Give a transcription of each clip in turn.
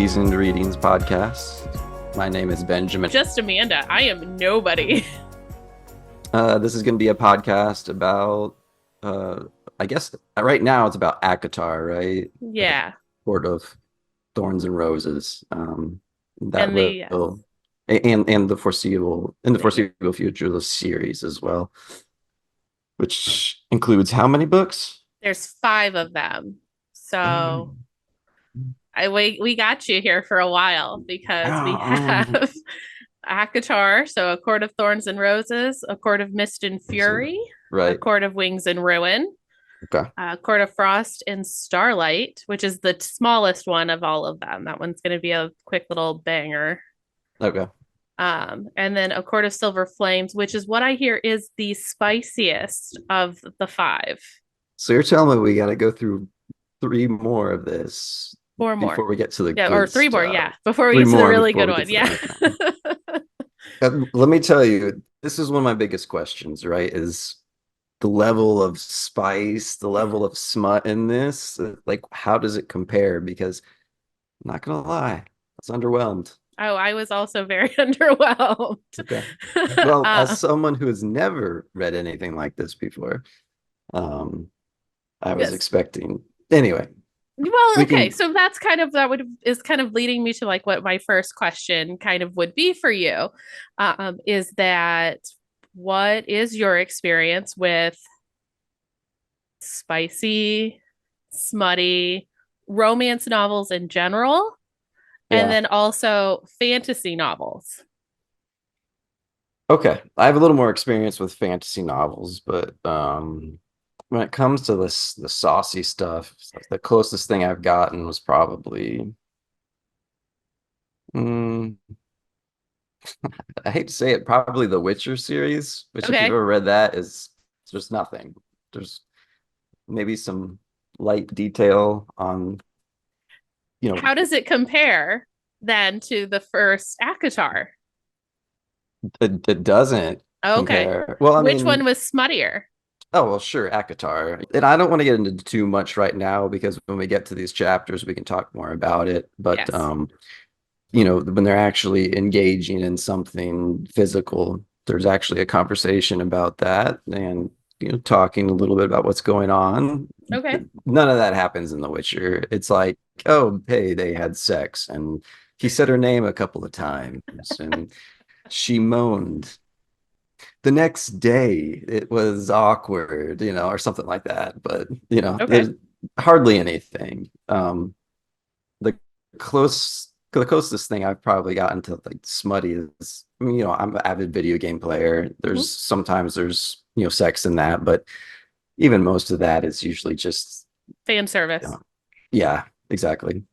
Seasoned Readings podcast. My name is Benjamin. Just Amanda. I am nobody. This is going to be a podcast about, I guess right now it's about acotar, right? Yeah. Sort of Thorns and Roses. That And will, and the foreseeable future, the series as well, which includes how many books? There's 5 of them. So we got you here for a while because we have acotar, so A Court of Thorns and Roses, A Court of Mist and Fury, right. A Court of Wings and Ruin, Okay. A Court of Frost and Starlight, which is the smallest one of all of them. That one's going to be a quick little banger. Okay. And then A Court of Silver Flames, which is what I hear is the spiciest of the 5. So you're telling me we got to go through 3 more of this 4 more before we get to the good or 3 stuff. more, yeah, before we get to the really good one. Yeah. Let me tell you, this is one of my biggest questions, right? Is the level of spice, the level of smut in this, like how does it compare? Because I'm not gonna lie, I was underwhelmed. Oh, I was also very underwhelmed. Okay. Well, as someone who has never read anything like this before, I was expecting anyway. Well, okay, so that's kind of is kind of leading me to like what my first question kind of would be for you, is that what is your experience with spicy, smutty romance novels in general, and then also fantasy novels? Okay, I have a little more experience with fantasy novels, but when it comes to the saucy stuff, the closest thing I've gotten was probably, I hate to say it, probably the Witcher series, which if you've ever read that is there's nothing. There's maybe some light detail on, How does it compare then to the first acotar? It doesn't compare. Well, which one was smuttier? Oh, well, sure, acotar. And I don't want to get into too much right now because when we get to these chapters, we can talk more about it. But, yes. When they're actually engaging in something physical, there's actually a conversation about that and, talking a little bit about what's going on. Okay. None of that happens in The Witcher. It's like, oh, hey, they had sex and he said her name a couple of times and she moaned. The next day it was awkward, or something like that. But, there's hardly anything. The closest thing I've probably gotten to like smutty is, I'm an avid video game player. There's sometimes there's, sex in that, but even most of that is usually just fan service. Yeah, exactly.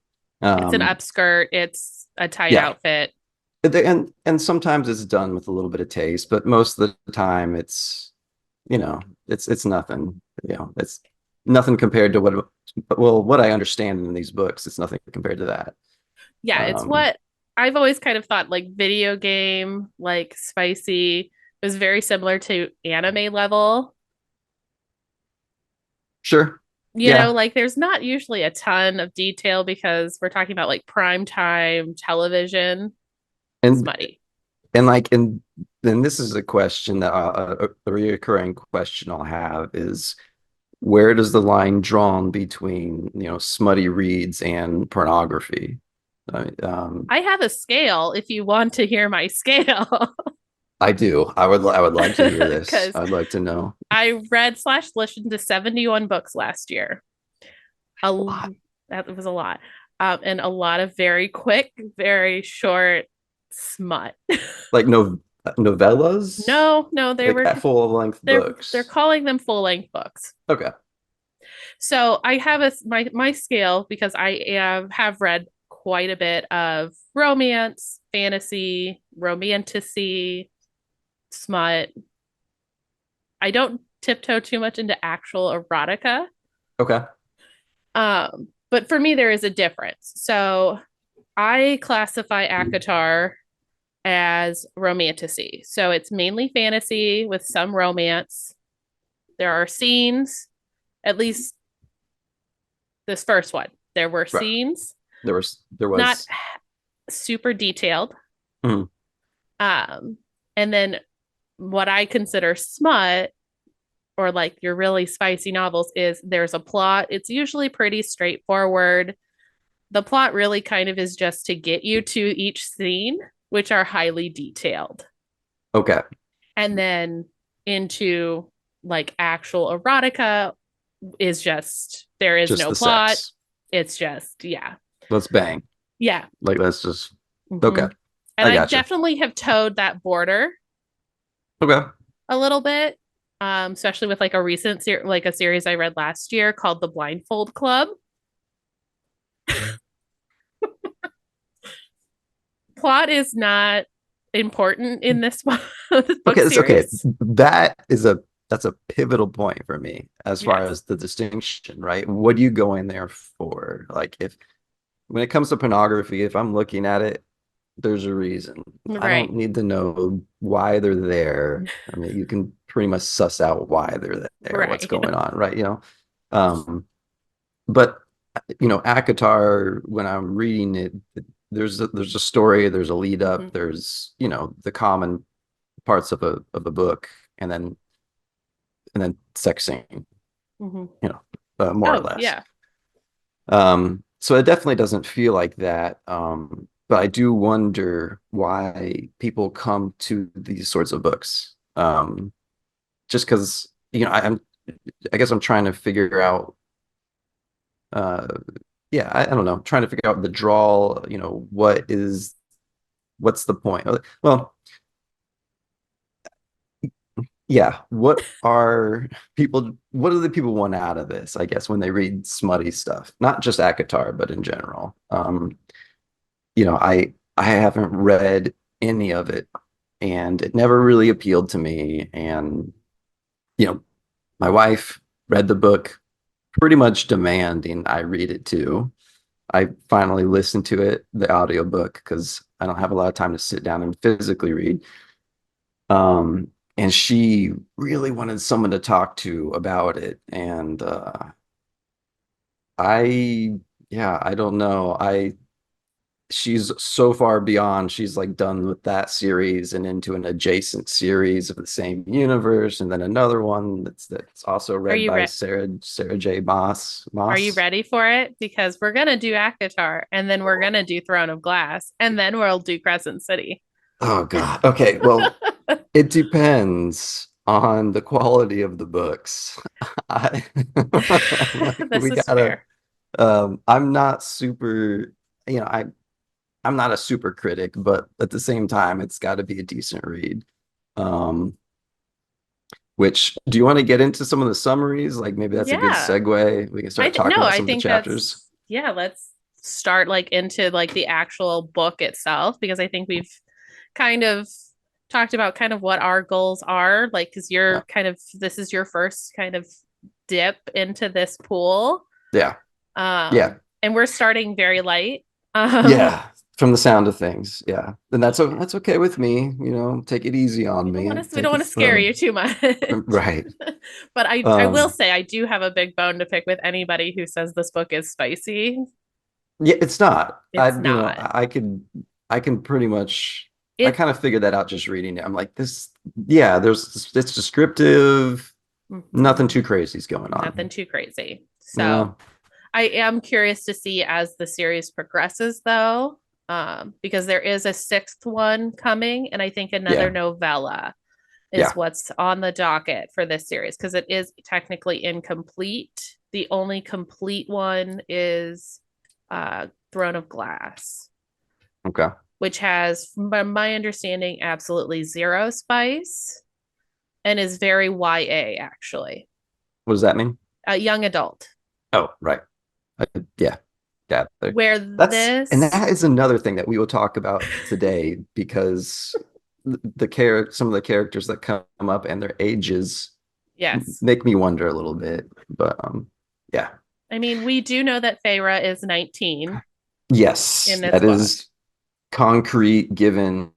It's an upskirt. It's a tight outfit. And sometimes it's done with a little bit of taste, but most of the time it's nothing. It's nothing compared to what I understand in these books. It's nothing compared to that. Yeah, it's what I've always kind of thought, like video game, like spicy, was very similar to anime level. Sure. Like there's not usually a ton of detail because we're talking about like prime time television. And smutty. And then this is a question that a reoccurring question I'll have is, where does the line drawn between smutty reads and pornography? I have a scale if you want to hear my scale. I do. I would like to hear this. I'd like to know. I read / listened to 71 books last year. That was a lot. And a lot of very quick, very short smut. Like novellas? No, they were full-length books. They're calling them full-length books. Okay. So I have my scale because I have read quite a bit of romance, fantasy, romanticy, smut. I don't tiptoe too much into actual erotica. Okay. But for me there is a difference. So I classify acotar as romanticy. So it's mainly fantasy with some romance. There are scenes, at least this first one. There were scenes. There Not was. super detailed. Mhm. And then what I consider smut or like your really spicy novels is there's a plot. It's usually pretty straightforward. The plot really kind of is just to get you to each scene, which are highly detailed. Okay, And then into like actual erotica is just there is just no the plot. sex. It's just, yeah. Let's bang. Yeah. Like let's just. Mm-hmm. Okay, And I I gotcha. definitely have towed that border Okay. a little bit, especially with like a like a series I read last year called The Blindfold Club. Plot is not important in this book Okay, it's okay. series. That's a pivotal point for me as far Yes. as the distinction, right? What do you go in there for? Like if when it comes to pornography, if I'm looking at it, there's a reason. I don't Right. need to know why they're there. I mean, you can pretty much suss out why they're there, what's Right. going on, right? Um, but acotar, when I'm reading it, there's a story, there's a lead up, Mm-hmm. there's the common parts of a book, and then sex scene, Mm-hmm. you know, more or Oh, less. yeah. So it definitely doesn't feel like that. But I do wonder why people come to these sorts of books. Just because, I guess I'm trying to figure out, uh, yeah, I don't know, trying to figure out the draw, what's the point? Well, yeah, what do the people want out of this, I guess, when they read smutty stuff? Not just akatar, but in general. I haven't read any of it, and it never really appealed to me. And you know, my wife read the book, pretty much demanding I read it too. I finally listened to it, the audiobook, because I don't have a lot of time to sit down and physically read. And she really wanted someone to talk to about it. And I, yeah, I don't know. She's so far beyond. She's like done with that series and into an adjacent series of the same universe, and then another one that's also Are read you by re- Sarah J. Maas. are you Moss. ready for it? Because we're gonna do Akatar, and then we're gonna do Throne of Glass, and then we'll do Crescent City. Oh God. Okay. Well, it depends on the quality of the books. I like This we is gotta. fair. I'm not super. I'm not a super critic, but at the same time, it's got to be a decent read. Um, Which do you want to get into some of the summaries? Like maybe that's a good Yeah. segue. We can I start th- no, talking about I some of the think chapters. that's yeah, let's start like into like the actual book itself because I think we've kind of talked about kind of what our goals are, like because you're Yeah. kind of this is your first kind of dip into this pool. Yeah. Yeah. And we're starting very light. Um Yeah. From the sound of things. Yeah. And that's okay with me. Take it easy on me. we don't Take want it to scare slow. you too much. Right. But I will Um, say I do have a big bone to pick with anybody who says this book is spicy. yeah, it's not. It's not. I can pretty much I It kind of figured that out just reading it. I'm like, yeah, it's descriptive, nothing Mhm. too crazy is going Nothing on. too crazy. So Yeah. I am curious to see as the series progresses, though, because there is a sixth one coming, and I think another Yeah. novella is Yeah. what's on the docket for this series because it is technically incomplete. The only complete one is Throne of Glass, Okay. which has, from my understanding, absolutely zero spice and is very YA, actually. What does that mean? A young adult. Oh, right. I, yeah. Yeah. Where And this, that is another thing that we will talk about today because some of the characters that come up and their ages yes. make me wonder a little bit. But yeah. I mean, we do know that Feyre is 19 Yes, in this that book. is concrete given.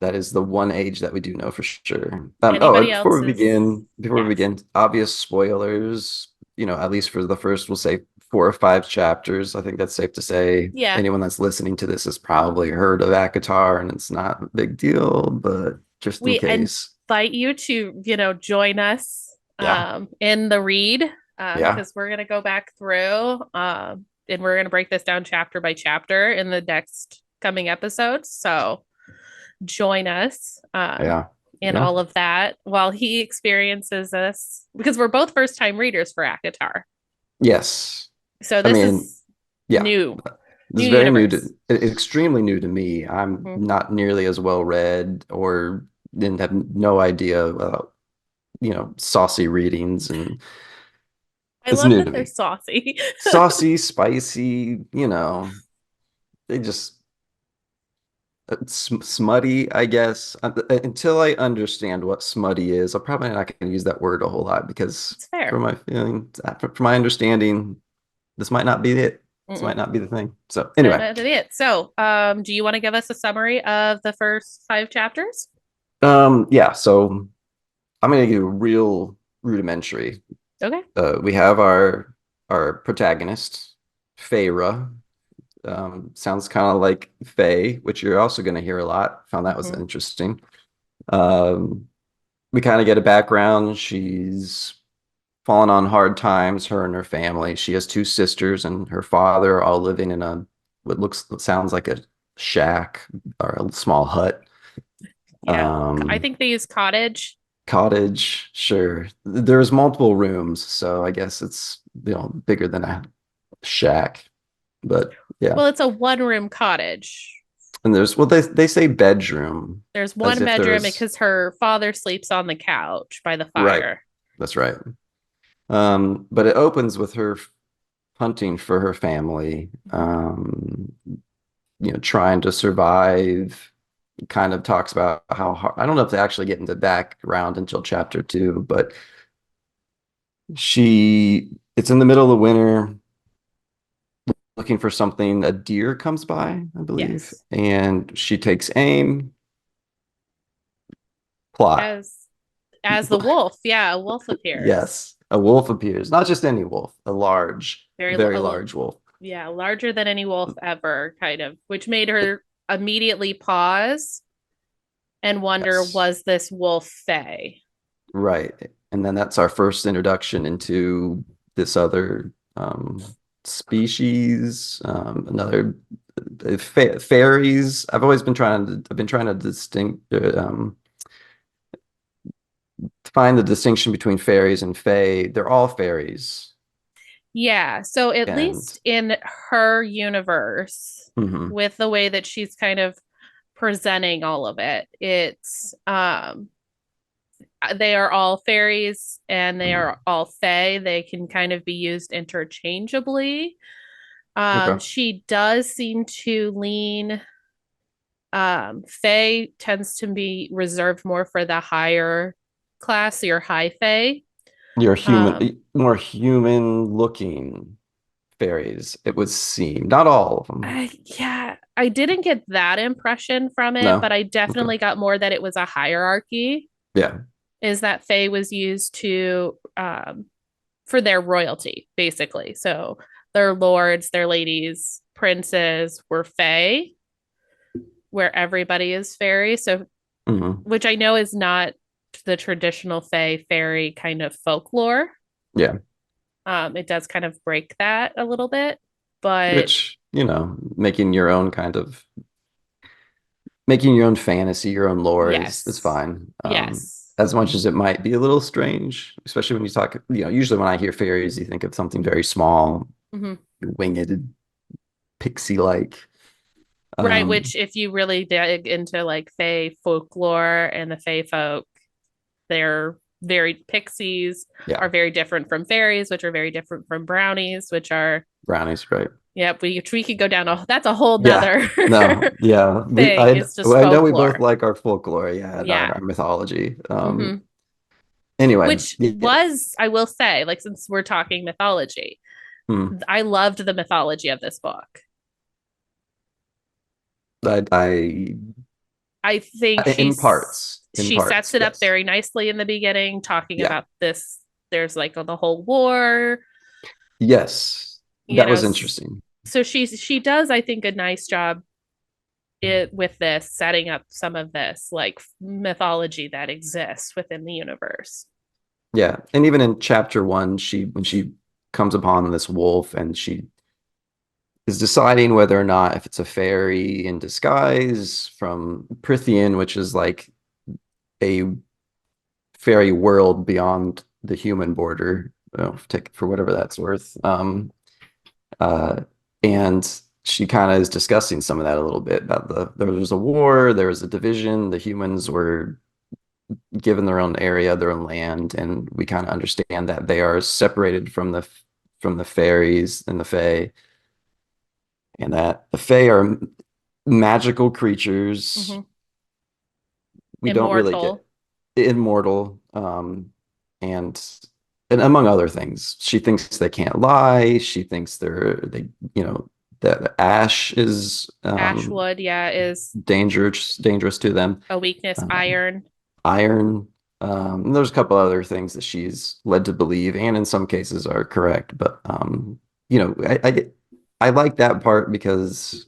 That is the one age that we do know for sure. Anybody else before we is, begin, yes. obvious spoilers, at least for the first, we'll say 4 or 5 chapters. I think that's safe to say. Yeah. Anyone that's listening to this has probably heard of acotar, and it's not a big deal, but just in We case. invite you to, join us Yeah. in the read Yeah. because we're going to go back through and we're going to break this down chapter by chapter in the next coming episodes. So join us Yeah. in Yeah. all of that while he experiences this because we're both first time readers for akatar. Yes. So I this mean, is yeah. new, This new is very new universe. to, extremely new to me. I'm Mhm. not nearly as well read or didn't have no idea about, saucy readings, and I it's love new to that they're me. saucy. Saucy, spicy, they just smutty, I guess. Until I understand what smutty is, I'm probably not going to use that word a whole lot because It's fair. from my feeling, from my understanding, this might not be it. This Mm-mm. might not be the thing. So Might anyway, not be it. So, do you want to give us a summary of the first 5 chapters? yeah. So I'm going to give you a real rudimentary. Okay. We have our protagonist, Feyre. Sounds kind of like Faye, which you're also going to hear a lot. Found that was Hmm. interesting. Um, we kind of get a background. She's fallen on hard times, her and her family. She has 2 sisters and her father, all living in what sounds like a shack or a small hut. Yeah. I Um, think they use cottage. Cottage, sure. There's multiple rooms, so I guess it's bigger than a shack. But yeah. Well, it's a one-room cottage. And there's they say bedroom There's as one if bedroom there's because her father sleeps on the couch by the right. fire. That's right. But it opens with her hunting for her family, Mhm. trying to survive. Kind of talks about how hard, I don't know if they actually get into background until chapter 2, but it's in the middle of the winter, looking for something. A deer comes by, I believe, Yes. and she takes aim. Plot. As as the wolf, yeah, a wolf appears. Yes, a wolf appears. Not just any wolf, a Very, very large wolf. yeah, larger than any wolf ever, kind of, which made her immediately pause and wonder, Yes, was this wolf Fey? right. And then that's our first introduction into this other species, another fairies. I've been trying to find the distinction between fairies and fae. They're all fairies, Yeah. So at and least in her universe, mhm, with the way that she's kind of presenting all of it, it's they are all fairies and they mhm. are all fae. They can kind of be used interchangeably. Okay. She does seem to lean fae tends to be reserved more for the higher class, your high fae. You're Um, more human looking fairies, it would seem. Not all of them. yeah, I didn't get that impression from it, but No. I Okay. definitely got more that it was a hierarchy. Yeah. Is that Fae was used to for their royalty, basically. So their lords, their ladies, princes were Fae, where everybody is fairy. So, Hmm. which I know is not the traditional Fae fairy kind of folklore. Yeah. It does kind of break that a little bit, but Which, making your own fantasy, your own lore is yes, fine. yes. As much as it might be a little strange, especially when you talk, usually when I hear fairies, you think of something very small, Mm-hmm. winged, pixie-like. Right, Um, which if you really dig into like Fae folklore and the Fae folk, they're very pixies yeah, are very different from fairies, which are very different from brownies, which are brownies, right? yep, we could go down a that's a whole Yeah. nother No, yeah. thing. It's just I know we both folklore. like our folklore, yeah, and Yeah. our mythology. Hmm. Anyway, Which yeah. was, I will say, like since we're talking mythology, Hmm. I loved the mythology of this book. I I think in she sets parts, it up yes. very nicely in the beginning, talking Yeah. about this. There's like the whole war. Yes. you That know, was interesting. so she does, I think, a nice job with this, setting up some of this like mythology that exists within the universe. Yeah, and even in chapter one, she when she comes upon this wolf and she is deciding whether or not if it's a fairy in disguise from Prithian, which is like a fairy world beyond the human border, take for whatever that's worth. Uh, and she kind of is discussing some of that a little bit about there was a war, there was a division, the humans were given their own area, their own land, and we kind of understand that they are separated from the fairies and the fae, and that the fae are magical creatures. Mm-hmm. We don't really get Immortal. immortal, and among other things, she thinks they can't lie. She thinks they you know that ash is Ashwood, yeah, is dangerous to them. a weakness. Um, Iron. iron. And there's a couple other things that she's led to believe, and in some cases are correct. But you know, I like that part because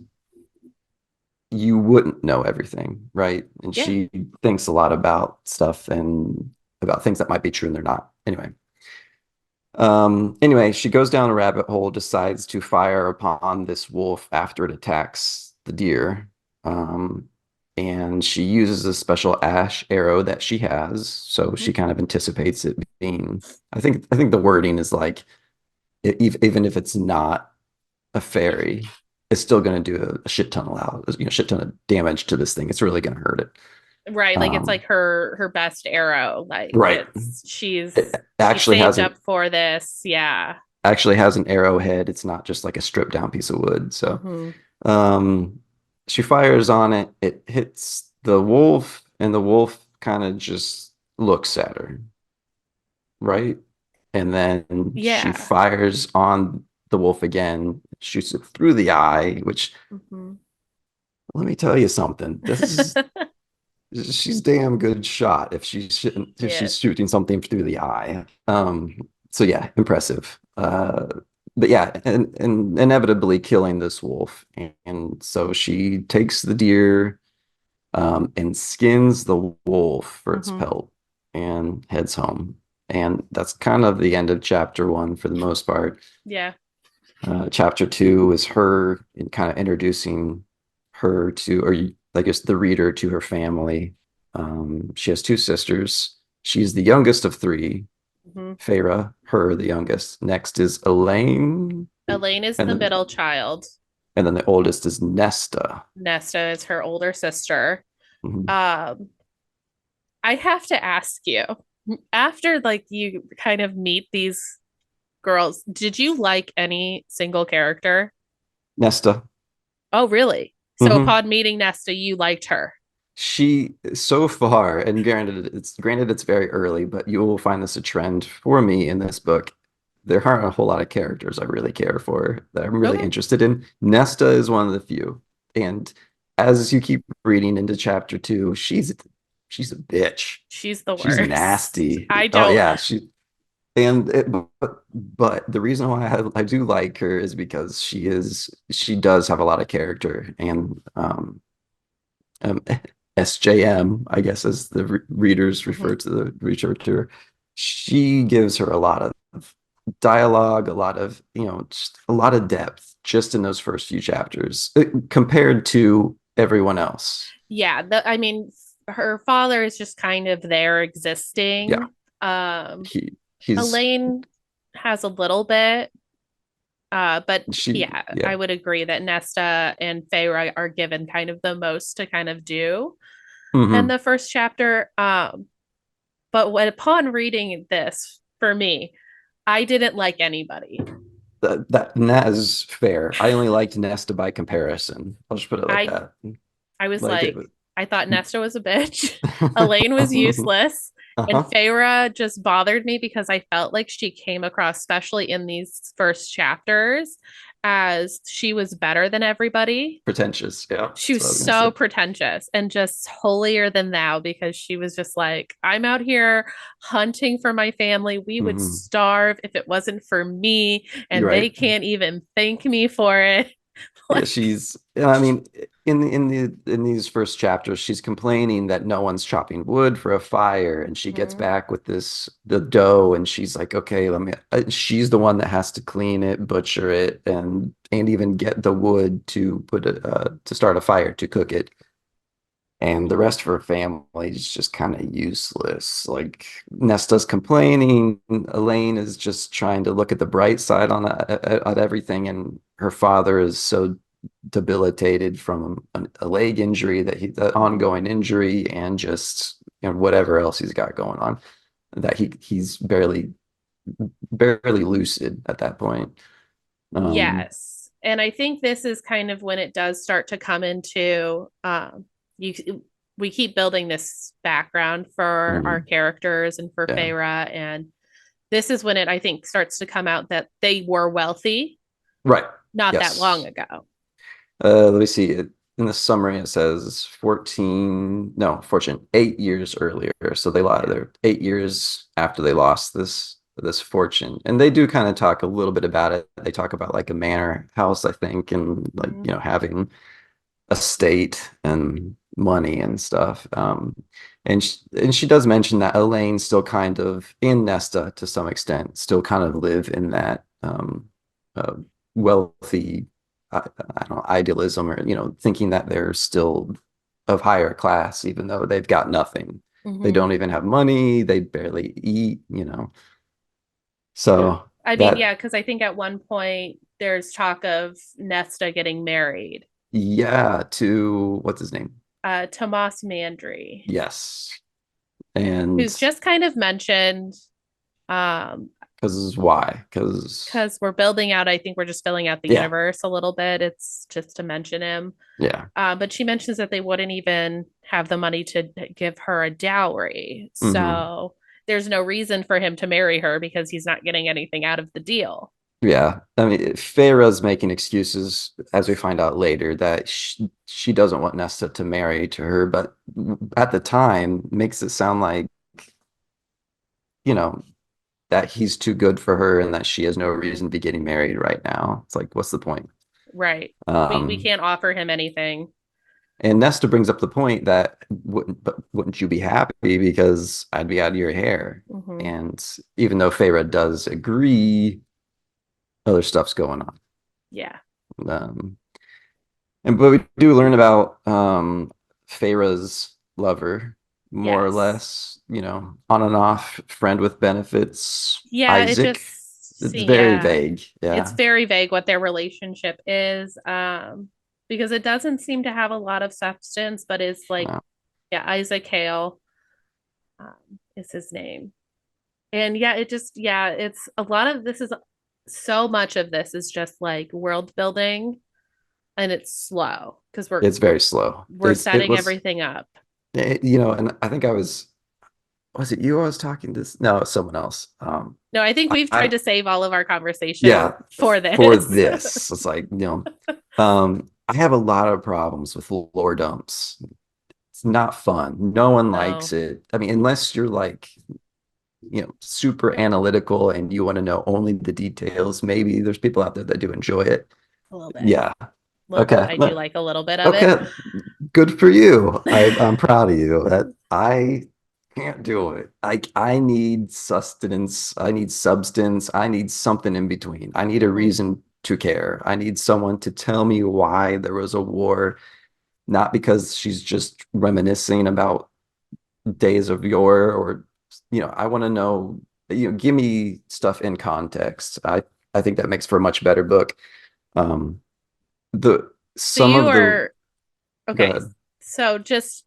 you wouldn't know everything, right? And Yeah. she thinks a lot about stuff and about things that might be true and they're not. Anyway, she goes down a rabbit hole, decides to fire upon this wolf after it attacks the deer. Um, and she uses a special ash arrow that she has, so Mm-hmm. she kind of anticipates it being. I think the wording is like even if it's not a fairy, it's still going to do a shit ton of shit ton of damage to this thing. It's really going to hurt it. Right, like it's Um, like her best arrow. Like right. it's It she's actually saved has up for this. Yeah. an arrowhead. It's not just like a stripped down piece of wood. So Mm-hmm. um, she fires on it. It hits the wolf, and the wolf kind of just looks at her, right? And then she Yeah. fires on the wolf again, shoots it through the eye, which Mm-hmm. let me tell you something. She's damn good shot if she's Yes. shooting something through the eye. So yeah, impressive. But yeah, and inevitably killing this wolf. And so she takes the deer, and skins the wolf for its Mm-hmm. pelt and heads home. And that's kind of the end of chapter one for the most part. Yeah. Chapter two is her in kind of introducing her to, I guess, the reader to her family. She has two sisters. She's the youngest of three. Mm-hmm. Feyre, her the youngest. Next is Elaine, Elaine is and the then middle child. the oldest is Nesta. Nesta is her older sister. Mhm. Um, I have to ask you, after like you kind of meet these girls, did you like any single character? Nesta. Oh, really? So Hmm. upon meeting Nesta, you liked her. She so far, and granted it's very early, but you will find this a trend for me in this book. There aren't a whole lot of characters I really care for that I'm really Okay. interested in. Nesta is one of the few. And as you keep reading into chapter two, she's a bitch. She's the She's worst. nasty. I Oh don't. yeah, and it, but the reason why I do like her is because she does have a lot of character, and um, SJM, I guess, as the readers Mhm. refer to her. She gives her a lot of dialogue, a lot of, just a lot of depth just in those first few chapters compared to everyone else. Yeah, I mean, her father is just kind of there Yeah, existing. Um, he's Elaine has a little bit, but she yeah, I yeah. would agree that Nesta and Feyre are given kind of the most to kind of do in Hmm. the first chapter. But upon reading this, for me, I didn't like anybody. That is fair. I only liked Nesta by comparison. I'll just put it like I that. I was Like it. like, I thought Nesta was a bitch. Elaine was useless. And Uh-huh. Feyre just bothered me because I felt like she came across, especially in these first chapters, as she was better than everybody. Pretentious. Yeah, She that's was what I was gonna so say. pretentious and just holier than thou because she was just like, I'm out here hunting for my family. We would Hmm. starve if it wasn't for me, You're and they right. can't even thank me for it. Yeah, Like, she's. I mean, in these first chapters, she's complaining that no one's chopping wood for a fire, and she gets mhm, back with the dough, and she's like, okay, let me. She's the one that has to clean it, butcher it, and even get the wood to put it to start a fire to cook it. And the rest of her family is just kind of useless. Like Nesta's complaining, Elaine is just trying to look at the bright side on everything, and her father is so debilitated from a leg injury that the mhm. ongoing injury, and just whatever else he's got going on, that he's barely lucid at that point. Um, Yes. And I think this is kind of when it does start to come into you we keep building this background for our mm, characters and for yeah, Feyre, and this is when it I think starts to come out that they were wealthy right. not that long Yes. ago. Let me see. In the summary, it says 14, no, fortune, 8 years earlier. So Okay. they're 8 years after they lost this fortune. And they do kind of talk a little bit about it. They talk about like a manor house, I think, and like, Mhm. having a state and money and stuff. And she does mention that Elaine still kind of in Nesta to some extent, still kind of live in that uh, wealthy, I don't know, idealism, or thinking that they're still of higher class, even though they've got nothing. They Mhm. don't even have money. They barely eat. Yeah. So I mean, that, yeah, because I think at one point there's talk of Nesta getting married yeah, to what's his name? to Moss Mandry, Yes. And who's just kind of mentioned um, because why? Because because we're building out, I think we're just filling out the yeah, universe a little bit. It's just to mention him. yeah. But she mentions that they wouldn't even have the money to give her a dowry. Hmm. So there's no reason for him to marry her because he's not getting anything out of the deal. Yeah. I mean, Feyre's making excuses, as we find out later, that she doesn't want Nesta to marry to her, but at the time makes it sound like, you know, that he's too good for her and that she has no reason to be getting married right now. It's like, what's the point? Right. We Um, can't offer him anything. and Nesta brings up the point that wouldn't you be happy because I'd be out of your hair? Mm-hmm. And even though Feyre does agree, other stuff's going on. Yeah. Um, but we do learn about Feyre's lover, more or Yes. less, on and off friend with benefits, Yeah, it Isaac. just It's very yeah. vague. It's Yeah. very vague what their relationship is. Because it doesn't seem to have a lot of substance, but is like, No. yeah, Isaac Hale is his name. And yeah, it just yeah, it's a lot of this is so much of this is just like world building and it's slow because we're It's very slow. we're It setting was, everything up. and I think was it you I was talking to? No, it's someone else. No, I think we've tried I to save all of our conversation Yeah, for for this. this, it's like, I have a lot of problems with lore dumps. It's not fun. No one likes No, it. I mean, unless you're like, super analytical and you want to know only the details, maybe there's people out there that do enjoy it. a little bit. Yeah. A little bit. Okay. I do like a little bit of it. Okay. Good for you. I'm proud of you. That I can't do it. I need sustenance. I need substance. I need something in between. I need a Mhm. reason to care. I need someone to tell me why there was a war, not because she's just reminiscing about days of yore, or I want to know, give me stuff in context. I think that makes for a much better book. um the So some you of the are Go okay. ahead. So just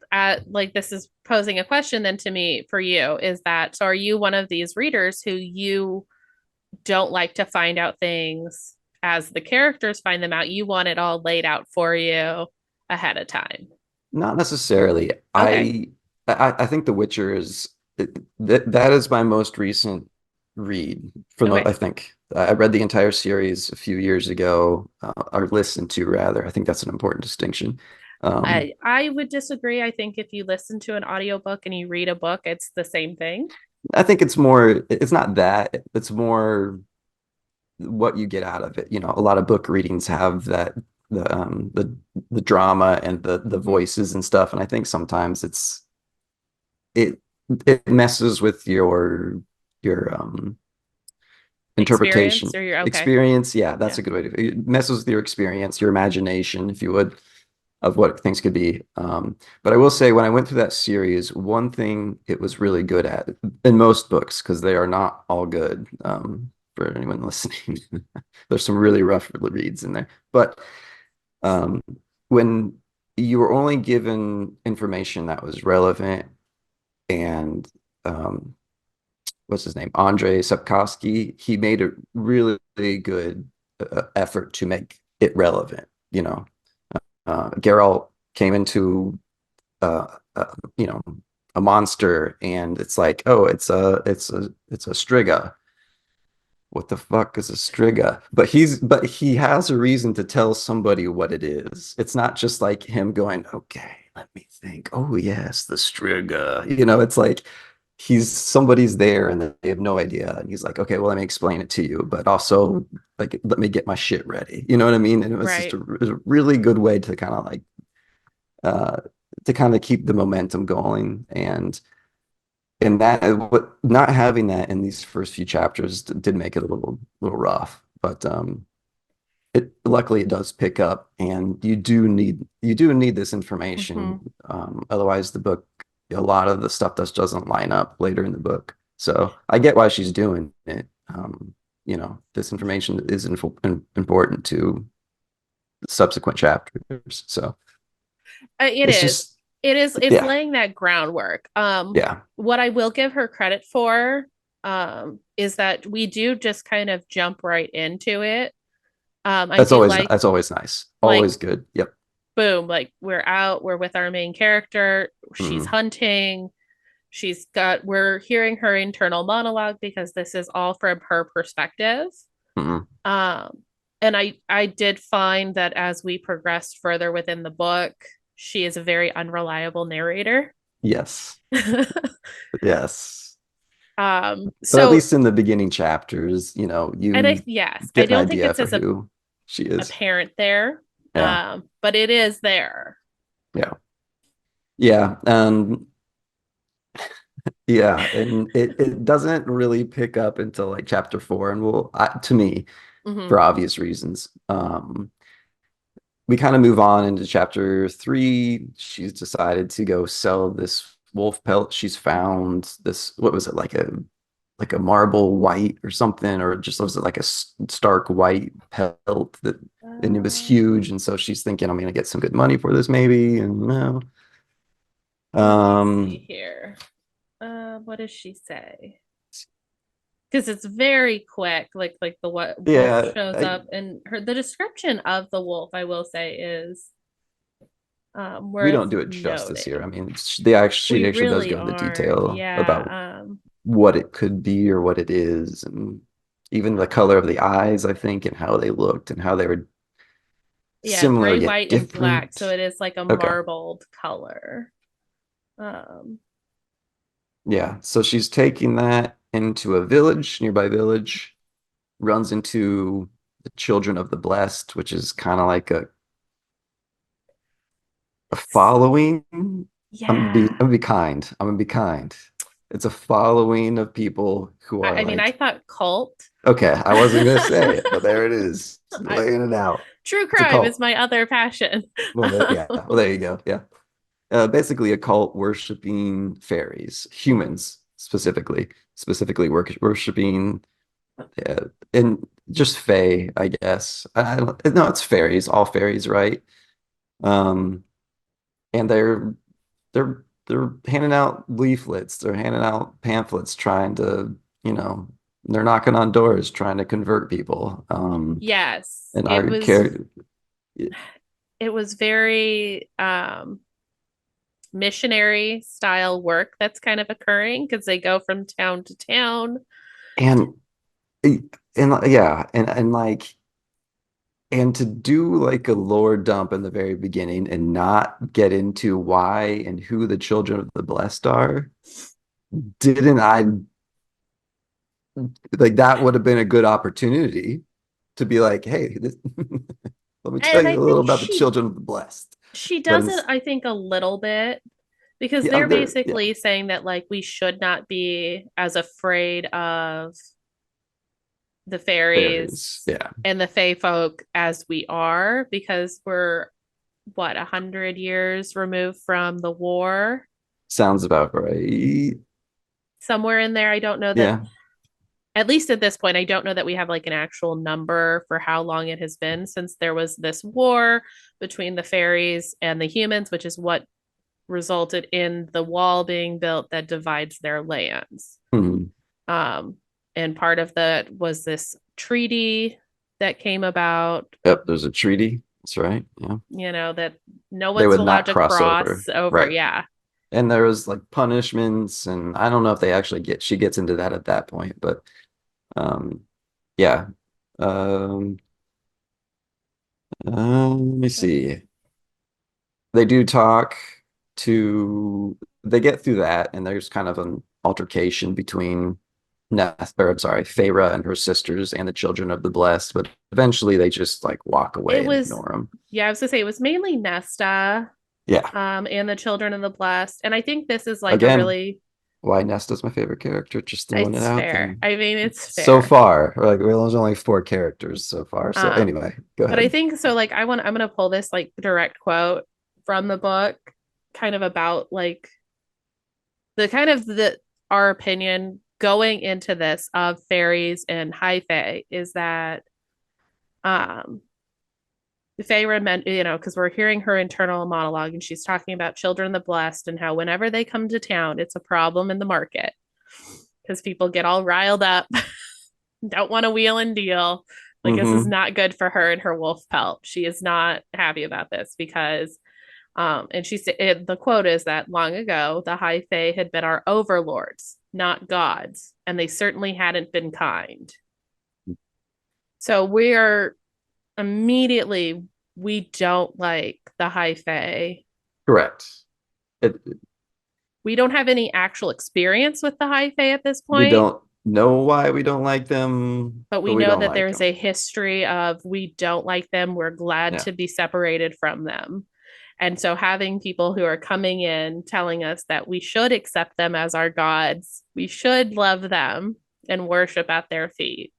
like this is posing a question then to me for you is that so are you one of these readers who you don't like to find out things as the characters find them out? You want it all laid out for you ahead of time. Not necessarily. Okay. I think The Witcher is that is my most recent read for the, Okay. I think I read the entire series a few years ago, or listened to rather. I think that's an important distinction. Um, I would disagree. I think if you listen to an audiobook and you read a book, it's the same thing. I think it's more, it's not that, it's more what you get out of it. You know, a lot of book readings have that the drama and the Mm-hmm. voices and stuff, and I think sometimes it it messes with your Experience interpretation or you're okay. experience. Yeah, Yeah. that's a good way to, it messes with your experience, your imagination, if you would, of what things could be. But I will say, when I went through that series, one thing it was really good at, in most books, because they are not all good, for anyone listening, there's some really rough reads in there. But um, when you were only given information that was relevant and um, what's his name? Andrei Sapkowski, he made a really, really good effort to make it relevant. You know, Geralt came into uh, you know, a monster, and it's like, oh, it's a Striga. What the fuck is a Striga? But he has a reason to tell somebody what it is. It's not just like him going, okay, let me think. Oh yes, the Striga. You know, it's like he's somebody's there and they have no idea. And he's like, okay, well, let me explain it to you, but also like let me get my shit ready. You know what I mean? And it was just Right. it was a really good way uh to kind of keep the momentum going. And that what not having that in these first few chapters did make it a little rough, but it luckily it does pick up, and you do need this information, Mm-hmm. otherwise the book, a lot of the stuff just doesn't line up later in the book. So I get why she's doing it. This information is important to subsequent chapters, so It it's is. just, It's yeah, laying that groundwork. yeah, What I will give her credit for, is that we do just kind of jump right into it. I do that's always nice, like always good. Yep. boom, like we're out, we're with our main character, she's Mhm. hunting, we're hearing her internal monologue because this is all from her perspective. Mhm. Um, and I did find that as we progressed further within the book, she is a very unreliable narrator. Yes. Yes. But at So least in the beginning chapters, and you yes, I get an don't think idea it's for as who she is. apparent there. Yeah. But it is there. Yeah. Yeah. Yeah. And it doesn't really pick up until like chapter four. And to me, Mm-hmm. for obvious reasons, we kind of move on into chapter three. She's decided to go sell this wolf pelt she's found. This, what was it, like a marble white or something, or just was it like a stark white pelt that, and it was huge. And so she's thinking, I'm gonna get some good money for this, maybe. And no, Let me see um, here. What does she say? Because it's very quick. Like the what wolf yeah, shows up, and the description of the wolf, I will say, is we worth don't do it justice here. I noting. mean, We she actually does really go into aren't. detail about Yeah. what it could be or what it is, and even the Um, color of the eyes, I think, and how they looked and how they were yeah, similar gray, yet white, and black. So different. it is like a Okay. marbled color. Um, Yeah. So she's taking that into a village, nearby village, runs into the Children of the Blessed, which is kind of like a following. I'm yeah. gonna be kind. I'm gonna be kind. It's a following of people who are I mean, I like, thought cult. okay, I wasn't gonna say it, but there it is, I, laying it out. true It's a crime is cult. my other passion. Well, yeah. Well, there you go. Yeah. Basically a cult worshiping fairies, humans specifically worshiping, and just fae, I guess. No, it's fairies, all fairies, right? Um, and they're handing out leaflets, they're handing out pamphlets, trying to, you know, they're knocking on doors, trying to convert people. Yes, And our character, it was very missionary style work that's kind of occurring because they go from town to town. And yeah, and like and to do like a lore dump in the very beginning and not get into why and who the children of the blessed are, didn't I like that would have been a good opportunity to be like, hey, let me tell And I you a little think about the children of the blessed. she But does it, I think, a little bit because yeah, they're yeah, basically saying that like we should not be as afraid of the fairies. fairies Yeah, and the fae folk as we are because we're what 100 years removed from the war, sounds about right. somewhere in there. I don't know that, Yeah. at least at this point, I don't know that we have like an actual number for how long it has been since there was this war between the fairies and the humans, which is what resulted in the wall being built that divides their lands. Hmm. Um, and part of that was this treaty that came about, Yep, there's a treaty. That's right. Yeah. that no They one's would allowed not to cross over. cross over. Right. Yeah. And there was like punishments, and I don't know if they actually she gets into that at that point, but um yeah. Um let me see. They do talk they get through that, and there's kind of an altercation between I'm sorry, Feyre and her sisters and the children of the blessed, but eventually they just like walk It away and was, ignore them. yeah, I was gonna say it was mainly Nesta, Yeah. and the Children of the Blessed. And I think this is like a Again, really, why Nesta's my favorite character, just throwing it it's out fair. there. I mean, it's So fair. far, like well, there's only four characters so far. So Um, anyway, go but I ahead. think so. Like, I'm gonna pull this like direct quote from the book, kind of about like the kind of the our opinion going into this of fairies and high fae is that um Feyre meant, because we're hearing her internal monologue and she's talking about children of the blessed and how whenever they come to town, it's a problem in the market because people get all riled up, don't want to wheel and deal. Like, this is Hmm. not good for her and her wolf pelt. She is not happy about this because, and she said, the quote is that long ago, the High Fae had been our overlords, not gods, and they certainly hadn't been kind. So we're immediately, we don't like the High Fae. Correct. It, We don't have any actual experience with the High Fae at this we point, don't know why we don't like them, but but we we know don't that like there's them. a history of we don't like them. We're glad Yeah, to be separated from them. And so having people who are coming in telling us that we should accept them as our gods, we should love them and worship at their feet,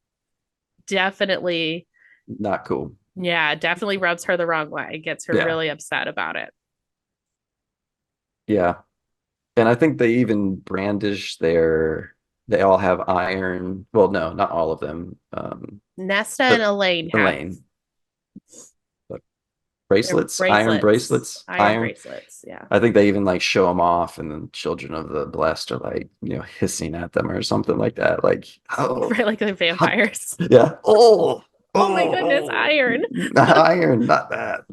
definitely, not cool. yeah, definitely rubs her the wrong way, gets her Yeah, really upset about it. yeah. And I think they even brandish they all have iron. Well, no, not all of them. Nesta and But Elaine have Elaine, but their iron bracelets, bracelets, iron iron. bracelets. Yeah. I think they even like show them off, and the children of the blessed are like, hissing at them or something like that. Like, oh, Right, like the hot, vampires. yeah, Oh my goodness, oh, iron. iron, not that.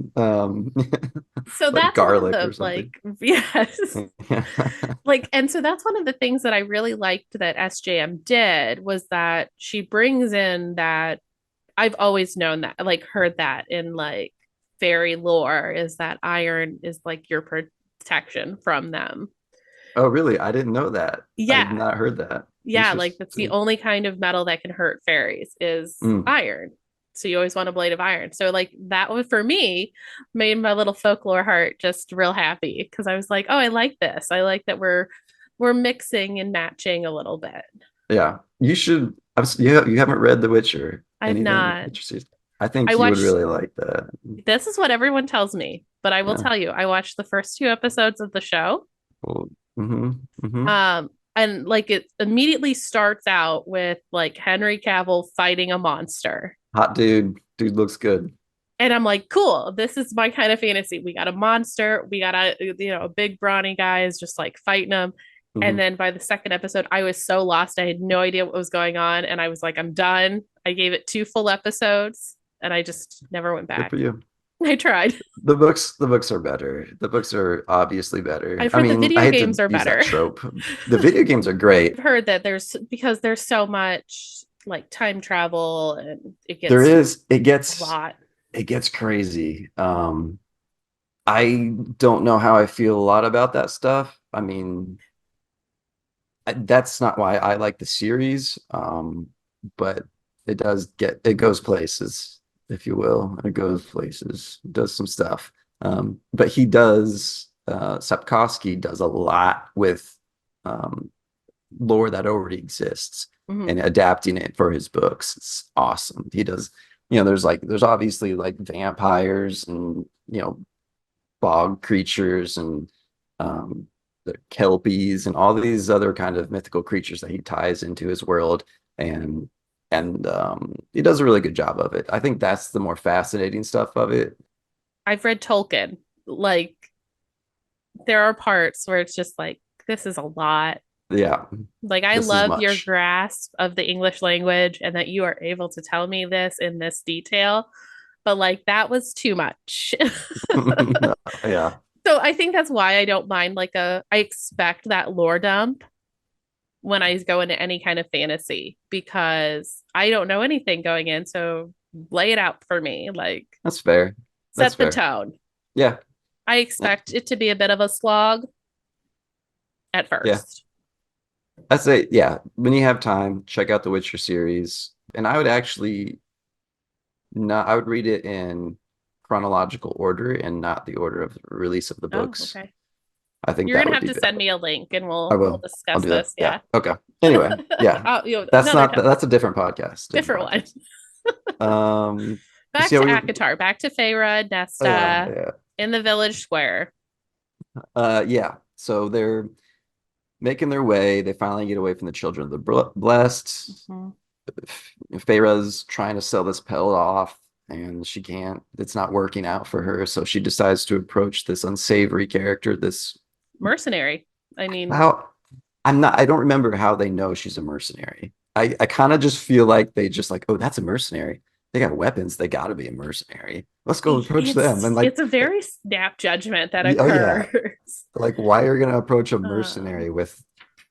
So Like that's one of garlic the or something. like, yes. Like, and so that's one of the things that I really liked that SJM did was that she brings in that I've always known that, like heard that in like fairy lore is that iron is like your protection from them. Oh, really? I didn't know that. I had Yeah. not heard that. Yeah, like that's the Interesting. only kind of metal that can hurt fairies is Mm, iron. So you always want a blade of iron. So like that one for me made my little folklore heart just real happy because I was like, oh, I like this. I like that we're mixing and matching a little bit. yeah, you should. You haven't read The Witcher, I've anything not. Witcher season. I I think you would watched really like that. this is what everyone tells me, but I will Yeah. tell you, I watched the first two episodes of the show. Cool. Mm-hmm. Mm-hmm. And like it immediately starts out with like Henry Cavill fighting a monster. Hot dude. Dude looks good. And I'm like, cool, this is my kind of fantasy. We got a monster, we got a big brawny guy is just like fighting him. And Hmm. then by the second episode, I was so lost. I had no idea what was going on. And I was like, I'm done. I gave it two full episodes and I just never went Good for back. you. I tried. The books are better. The books are obviously better. I've I heard the mean, I video hate to games are use that better. trope. The video games are great. I've heard that there's because there's so much like time travel and it There gets is a lot. it gets crazy. I don't know how I feel a lot about that stuff. I mean, that's not why I like the series. But it goes places, if you will. It goes places, does some stuff. But Sapkowski does a lot with um, lore that already exists Mhm. and adapting it for his books. It's awesome. He does, there's obviously like vampires and, bog creatures and the kelpies and all these other kind of mythical creatures that he ties into his world, and he does a really good job of it. I think that's the more fascinating stuff of it. I've read Tolkien. Like there are parts where it's just like this is a lot. Yeah, Like I this is love your much. grasp of the English language and that you are able to tell me this in this detail, but like that was too much. Yeah, So I think that's why I don't mind like I expect that lore dump when I go into any kind of fantasy because I don't know anything going in. So lay it out for me. Like that's fair. That's set the fair. tone. Yeah, I expect it to be a bit of a slog at yeah. first. I say, yeah, when you have time, check out the Witcher series. And I would actually not, I would read it in chronological order and not the order of the release of the Oh, books. okay. I think You're that gonna would have be to send better. me a link and I we'll will. I'll discuss do that. this. Yeah. Yeah. Okay. Anyway, yeah. That's Another not, time. that's a different podcast. Different Different one. podcast. Um, Back so to yeah, Akatar, back to Feyre, yeah, Nesta yeah. in the village square. Yeah. So they're making their way. They finally get away from the children of the blessed. Mhm. Feyre's trying to sell this pill off and she can't. It's not working out for her. So she decides to approach this unsavory character. This Mercenary. I mean, how I don't remember how they know she's a mercenary. I kind of just feel like they just like, oh, that's a mercenary. They got weapons. They got to be a mercenary. Let's go approach them. And it's a very snap judgment that oh yeah, occurs. like why are you gonna approach a Um, mercenary with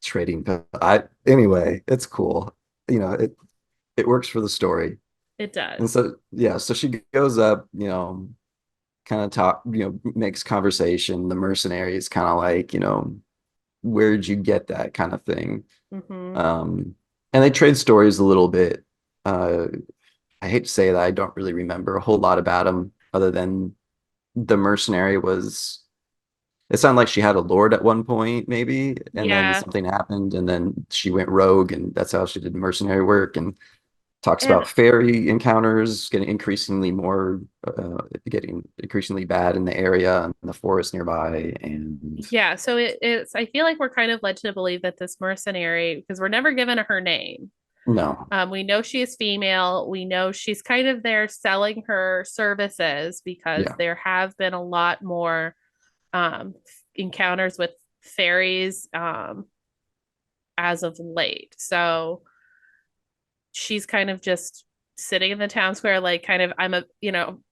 trading? I anyway, it's cool. It works for the story. it And does. so, yeah, so she goes up, kind of makes conversation. The mercenary is kind of like, where'd you get that kind of thing? Hmm. Um, and they trade stories a little bit. Uh, I hate to say that I don't really remember a whole lot about him other than the mercenary was, it sounded like she had a lord at one point, maybe, and then Yeah. something happened, and then she went rogue, and that's how she did mercenary work. And talks And about fairy encounters getting increasingly bad in the area and the forest nearby. And yeah, so it's, I feel like we're kind of led to believe that this mercenary, because we're never given her name. no, We know she is female. We know she's kind of there selling her services because yeah, there have been a lot more um, encounters with fairies as of late. So she's kind of just sitting in the town square, like kind of I'm a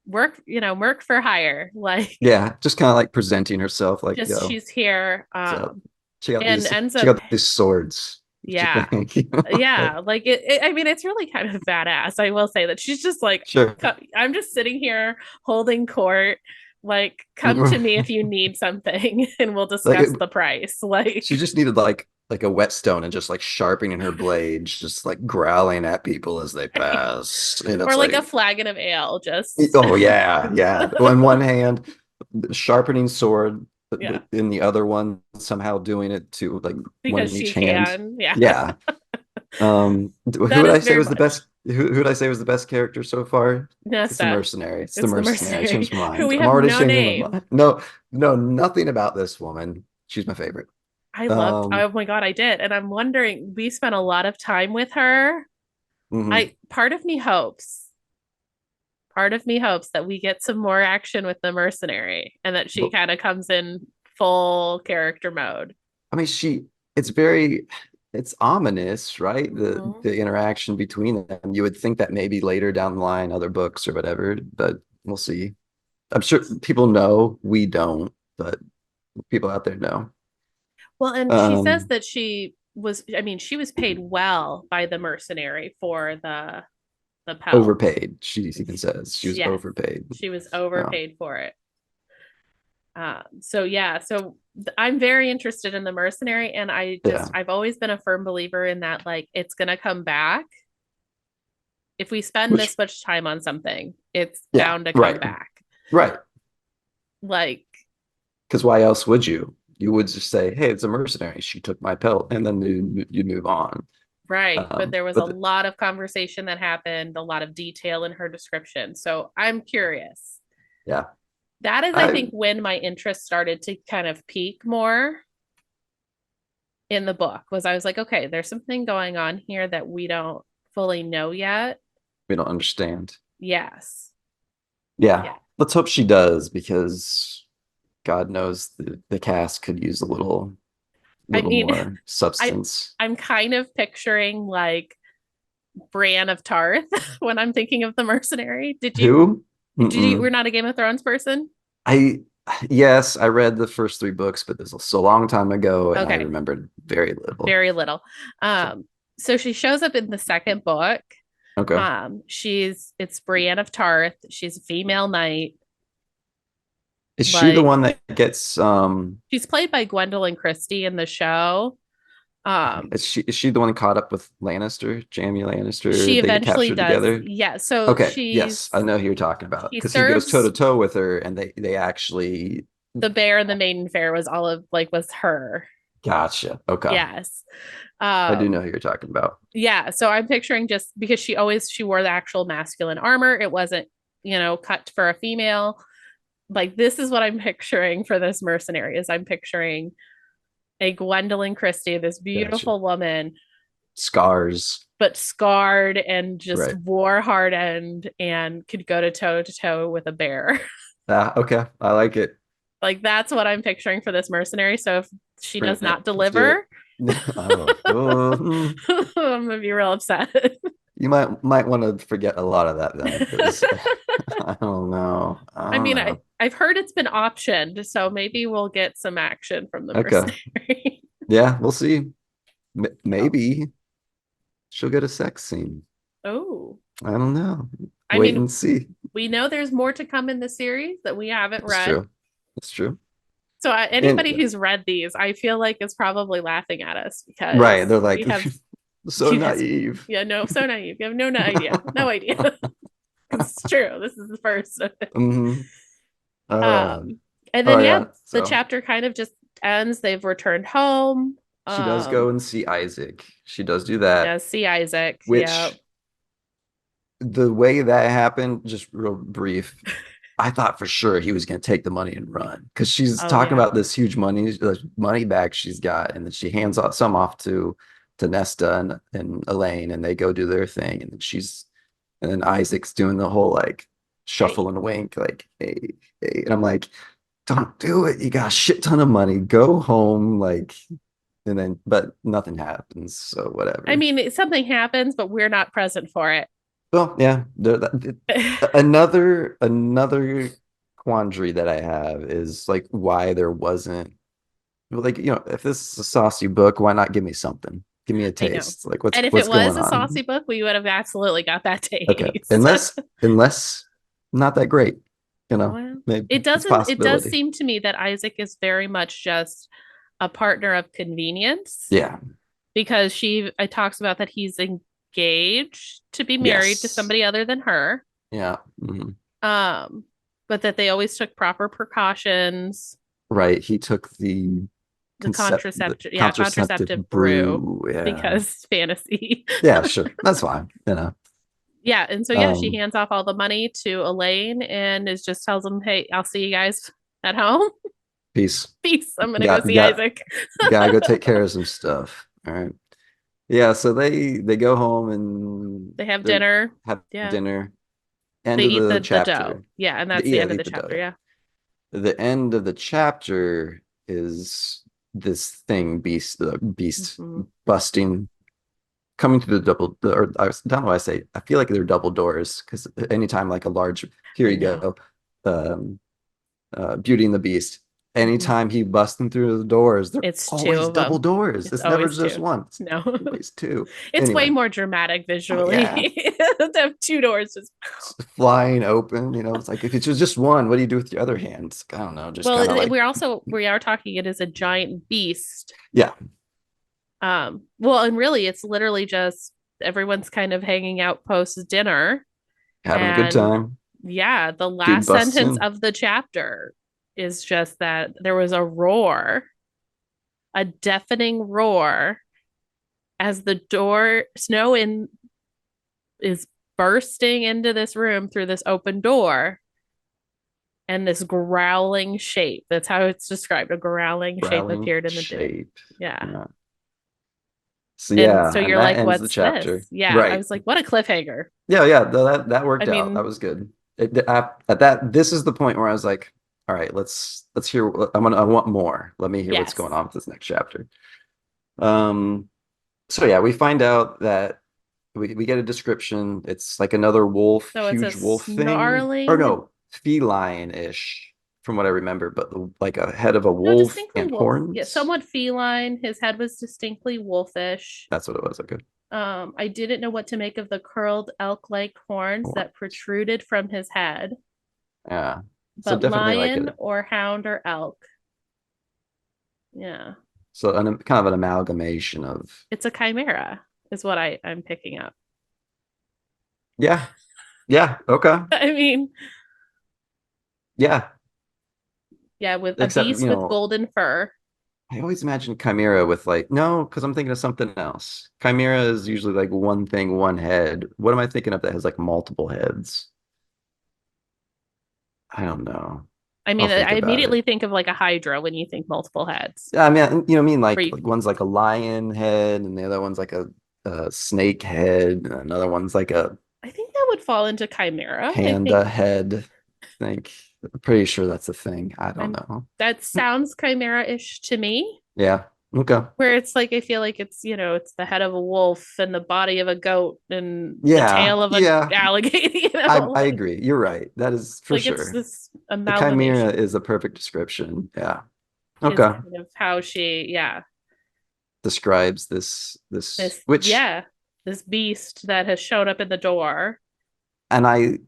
work for hire, like yeah, just kind of like presenting herself, like, just yo, she's here, what's up? and ends Check up out these swords. What you yeah think? yeah like I mean it's really kind of badass. I will say that she's just like Sure. I'm just sitting here holding court, like come to me if you need something and we'll Like discuss the price, she like just needed like a whetstone and just like sharpening her blades, just like growling at people as they pass. And or it's like a like, flagon of ale just oh yeah, yeah. In one hand, sharpening sword, yeah, in the other one somehow doing it to like one because in each she hand. can, yeah. Yeah. Who That would I is say very was the much best? Who would I say was the best character so far? It's the Nesta. mercenary. It's the It's the mercenary. I mercenary changed my who mind. we I'm have already no changing my name. mind. No, no, nothing about this woman. She's my favorite. I loved, Um, oh my God, I did. And I'm wondering, we spent a lot of time with her. mhm. I part of me hopes that we get some more action with the mercenary and that she But kind of comes in full character mode. I mean, it's very, it's ominous, right? The Mhm. the interaction between them. You would think that maybe later down the line, other books or whatever, but we'll see. I'm sure people know, we don't, but people out there know. Well, and she says Um, that I mean, she was paid well by the mercenary for the pelt. Overpaid. She even says she was Yes, overpaid. she was Oh, overpaid for it. So yeah, so I'm very interested in the mercenary, and yeah. I've always been a firm believer in that, like, it's gonna come back. If we spend Which, this much time on something, it's yeah, bound to come right, back. right. Like, Because why else would you? You would just say, "Hey, it's a mercenary. She took my pelt," and then you move on. right. But there was a But the, lot of conversation that happened, a lot of detail in her description. So I'm curious. yeah, That is, I I think, when my interest started to kind of peak more in the book, was I was like, okay, there's something going on here that we don't fully know yet. we don't understand. Yes. Yeah, Yeah. let's hope she does because God knows the cast could use a I little mean, more I substance. I'm kind of picturing like Bran of Tarth when I'm thinking of the mercenary. Who? We're Mm-mm. not a Game of Thrones person? I yes, I read the first three books, but this was so long time ago, and I Okay, remembered very little. very little. So So she shows up in the second book. okay, It's Brienne of Tarth. She's a female knight. is she the Like, one that gets she's played by Gwendolyn Christie in the show. Um, is she the one caught up with Lannister, Jamie she Lannister? They get eventually captured does, together. yeah. So Okay, yes, I know who you're talking about she because he goes toe to serves toe with her, and they actually the Bear and the Maiden Fair was all of like was her. gotcha. Okay, Yes. I do Um, know who you're talking about. yeah, so I'm picturing, just because she wore the actual masculine armor, it wasn't, cut for a female. Like, this is what I'm picturing for this mercenary, is I'm picturing a Gwendolyn Christie, this Gotcha. beautiful woman, Scars, but scarred and just right? war hardened and could go to toe with a bear. Ah, okay, I like it. Like, that's what I'm picturing for this mercenary. So if she does Print it. not Let's do it. deliver, Oh, oh, I'm gonna be real upset. you might want to forget a lot of that then, because I don't know. I I don't mean, know. I've heard it's been optioned, so maybe we'll get some action from the Okay, mercenary. yeah, we'll see. Oh, Maybe she'll get a sex scene. oh. I don't know. I Wait mean, and see. we know there's more to come in the series that we haven't It's read. true. It's true. So And anybody who's read these, I feel like, is probably laughing at us because right, they're we like have so you guys, naive. yeah, no, so naive. You have no idea, no idea. Because it's true. This is the first of it. hmm Um, and Oh then yeah, yeah. the So chapter kind of just ends. They've returned home. she does go and see Isaac. She does do that, Does see Isaac. Yeah. which the way that happened, just real brief, I thought for sure he was going to take the money and run because she's Oh talking yeah. about this huge money bag she's got, and then she hands off some off to Nesta and Elaine, and they go do their thing, and then Isaac's doing the whole like Hey, shuffle and wink, like hey, and I'm like, don't do it. You got a shit ton of money. Go home, like, and then but nothing happens, so I whatever. mean, something happens, but we're not present for it. Well, yeah, another quandary that I have is like why there wasn't like if this is a saucy book, why not give me something? Give me a I know. taste. Like And if it what's was going a saucy on? book, we would have absolutely got that Okay, taste. unless not that great, Well, maybe it it's a doesn't, it does possibility. seem to me that Isaac is very much just a partner of convenience, Yeah. because it talks about that he's engaged to be married to Yes. somebody other than her. Yeah. Mhm. Um, but that they always took proper precautions, Right. He took the yeah, contraceptive contraceptive brew, brew. Yeah. because fantasy. Yeah, sure. That's fine. Yeah, and so yeah, she Um, hands off all the money to Elaine and is just tells them, "Hey, I'll see you guys at home. peace. Peace. I'm gonna go Got see got Isaac." gotta go take care of some stuff. All right. Yeah, so they go home and They have they dinner. have Yeah, dinner. they End of eat the the dough. chapter. Yeah, and that's the Yeah, end they of eat the the chapter. dough. Yeah. The end of the chapter is this thing, beast Hmm. busting, coming through or I don't know why I say, I feel like they're double doors because anytime like a large, here I you know. go, um, Beauty and the Beast. Mhm. Anytime he busting through the doors, they're It's two always of double them. doors. It's It's never always just two. one. It's No, always two. it's way Anyway, more dramatic oh yeah, visually to have two doors. Just it's flying open. It's like if it's just one, what do you do with your other hand? It's, I don't know, just well, kind of like we are talking. It is a giant beast. yeah, Well, and really, it's literally just everyone's kind of hanging out post dinner, having a good and time. yeah, the Dude last busts sentence in. of the chapter is just that there was a roar, a deafening roar as the door snow in is bursting into this room through this open door and this growling shape. That's how it's described. A growling shape Growling appeared in the dim. shape. Yeah. Yeah. So And yeah, so and you're that like, ends the what's this? chapter. Yeah. I Right. was like, what a cliffhanger. Yeah, yeah, that I worked out. That mean, was good. At that, this is the point where I was like, all right, let's hear. I want more. Let me hear what's yes. going on with this next chapter. Um, so yeah, we find out that we get a description. It's like another wolf, So it's a huge wolf thing, or snarling, no, feline-ish, from what I remember, but like a head of a no, wolf distinctly and wolf. Yeah, horns. somewhat feline. His head was distinctly wolfish. That's what it was. Okay, I didn't know what to make of the curled elk-like horns horn. that protruded from his head, Yeah. So but definitely like lion a or hound or elk. Yeah. so kind of an amalgamation of It's a chimera, is what I'm picking up. yeah, yeah, okay, I mean, yeah. yeah, with a Except, beast with golden fur. I always imagine Chimera with like, no, because I'm thinking of something else. Chimera is usually like one thing, one head. What am I thinking of that has like multiple heads? I don't know. I I'll mean, think I about it. immediately think of like a hydra when you think multiple heads. Yeah, I mean, I mean Where like one's like a lion head, and the other one's like a snake head, and another one's like a I think that would fall into chimera. I panda think head. I think I'm pretty sure that's a thing. I don't I'm know. that sounds chimera-ish to me. Yeah. Okay. Where it's like I feel like it's the head of a wolf and the body of a goat and the Yeah. tail of a Yeah. alligator, I agree. You're right. That is for like it's sure. this The chimera amalgamation is a perfect description. Yeah. is Okay. kind of how she, yeah, Describes this this, which yeah, this beast that has shown up in the door. and I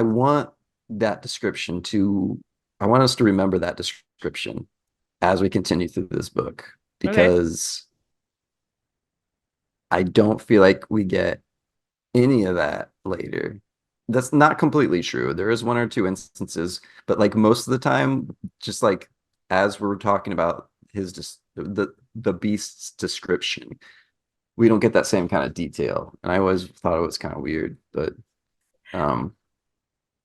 want that description to I want us to remember that description as we continue through this book Okay. because I don't feel like we get any of that later. That's not completely true. There is one or two instances, but like most of the time, just like as we're talking about the beast's description, we don't get that same kind of detail. And I always thought it was kind of weird, but um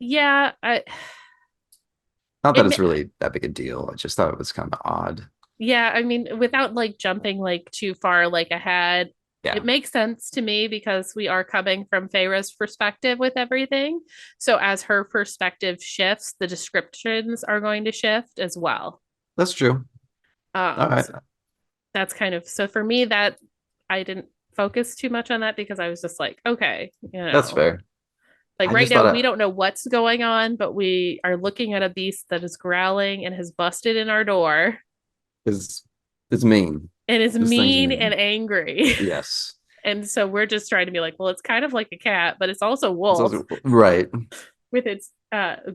Yeah, not that it it's really that big a deal. I just thought it was kind of odd. yeah, I mean, without like jumping like too far like ahead, it Yeah, makes sense to me because we are coming from Feyre's perspective with everything. So as her perspective shifts, the descriptions are going to shift as well. that's true. All right. So that's kind of so for me that I didn't focus too much on that because I was just like, okay, That's fair. like I right just now thought we don't know what's going on, but we are looking at a beast that is growling and has busted in our door is it's mean. and is This thing's mean and mean. angry. Yes. And so we're just trying to be like, well, it's kind of like a cat, but it's also It's wolf also right. with its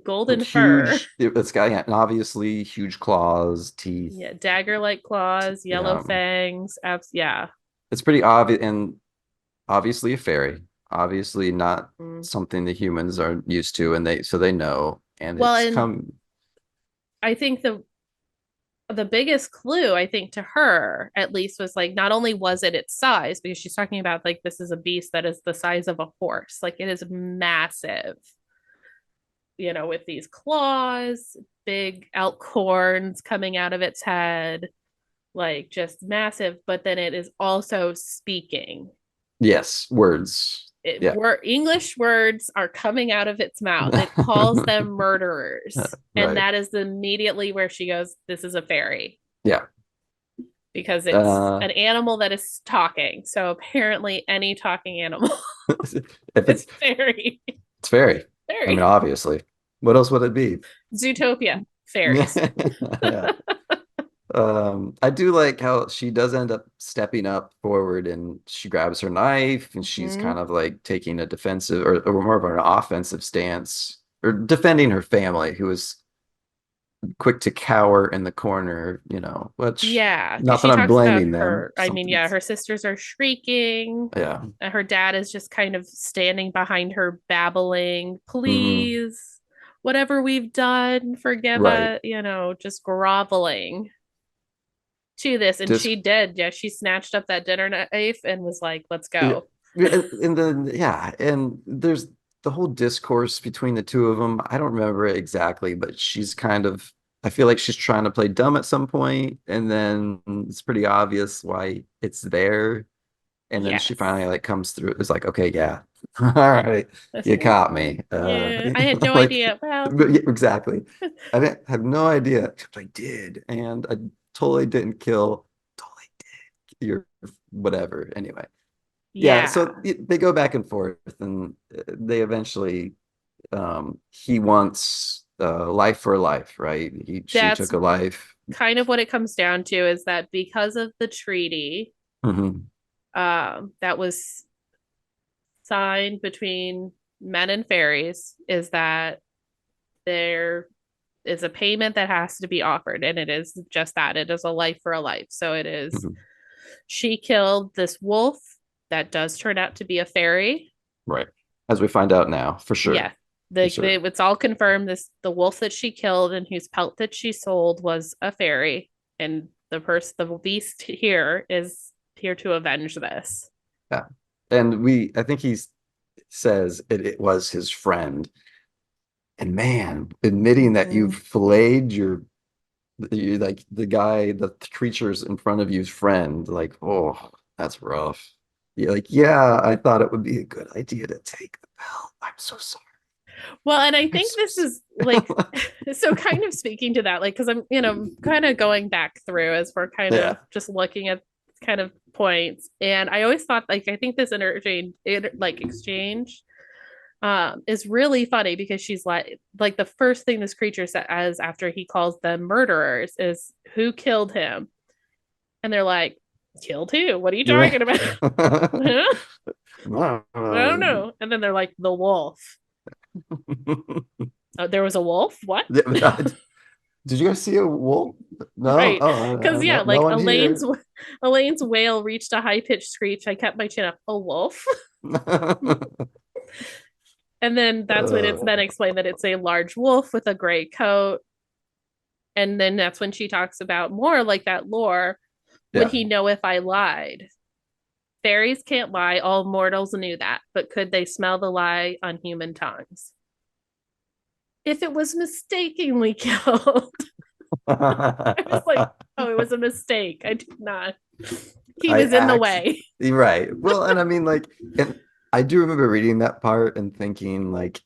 golden fur. Huge. It's got yeah, and obviously huge claws, teeth. Yeah, dagger-like claws, yellow fangs. Yeah. It's pretty obvious and obviously a fairy. Obviously not Mm. something the humans are used to, and they know. And Well, it's and come. I think the biggest clue I think to her at least was like not only was it its size because she's talking about like this is a beast that is the size of a horse, like it is massive, with these claws, big elk horns coming out of its head, like just massive, but then it is also speaking. Yes, words. Yeah. English words are coming out of its mouth. It calls them murderers. And Right. that is immediately where she goes, this is a fairy Yeah. because it's Uh, an animal that is talking. So apparently, any talking animal if is fairy. it's fairy. I mean, Fairy. obviously. What else would it be? Zootopia, fairies. Yeah. I do like how she does end up stepping up forward and she grabs her knife and she's Hmm. kind of like taking a defensive or more of an offensive stance or defending her family who is quick to cower in the corner, which Yeah, because not that she I'm talks about blaming them. her. I mean, yeah, Something's her sisters are shrieking. yeah. Her dad is just kind of standing behind her, babbling, Hmm. please, whatever we've done, forgive Right. us, just groveling to this. And Just she did. Yeah, she snatched up that dinner knife and was like, let's yeah, go. and then yeah, and there's the whole discourse between the two of them. I don't remember it exactly, but she's kind of I feel like she's trying to play dumb at some point, and then it's pretty obvious why it's there. And then she finally Yes. like comes through. It's like, okay, yeah, all right, you caught me. Yeah, I had no Like idea. Well, yeah, exactly. I didn't have no idea. Except I did, and I totally didn't kill. Totally did. You're whatever. Anyway. Yeah, so yeah. they go back and forth, and they eventually he wants life for life, right? She That's took a life. kind of what it comes down to is that because of the treaty Hmm. that was signed between men and fairies, is that there is a payment that has to be offered, and it is just that it is a life for a life. So it is Hmm. she killed this wolf that does turn out to be a fairy. Right. As we find out now, for Yeah, sure. For sure. it's all confirmed. The wolf that she killed and whose pelt that she sold was a fairy, and the beast here is here to avenge this. Yeah. And I think he says it was his friend. And man, admitting that you Mhm. filleted like the creatures in front of you's friend, like, oh, that's rough. You're like, yeah, I thought it would be a good idea to take the belt. I'm so sorry. Well, and I I'm think so this is like, sorry. so kind of speaking to that, like, because I'm, kind of going back through as we're kind of Yeah. just looking at kind of points. And I always thought, like, I think this exchange is really funny because she's like the first thing this creature says after he calls them murderers is, who killed him? And they're like, killed who? What are you You're talking about? right. Huh? I don't know. And then they're like, the wolf. Oh, there was a wolf? What? Did you guys see a wolf? No. Right. Oh, Because yeah, no like one here. Elaine's wail reached a high pitched screech. I kept my chin up. A wolf. And then that's when it's Uh, then explained that it's a large wolf with a gray coat. And then that's when she talks about more like that lore. Would yeah. he know if I lied? Fairies can't lie. All mortals knew that. But could they smell the lie on human tongues? If it was mistakenly killed, I was like, oh, it was a mistake. I did not. He I was in the act way. right. Well, and I mean, like, and I do remember reading that part and thinking, like,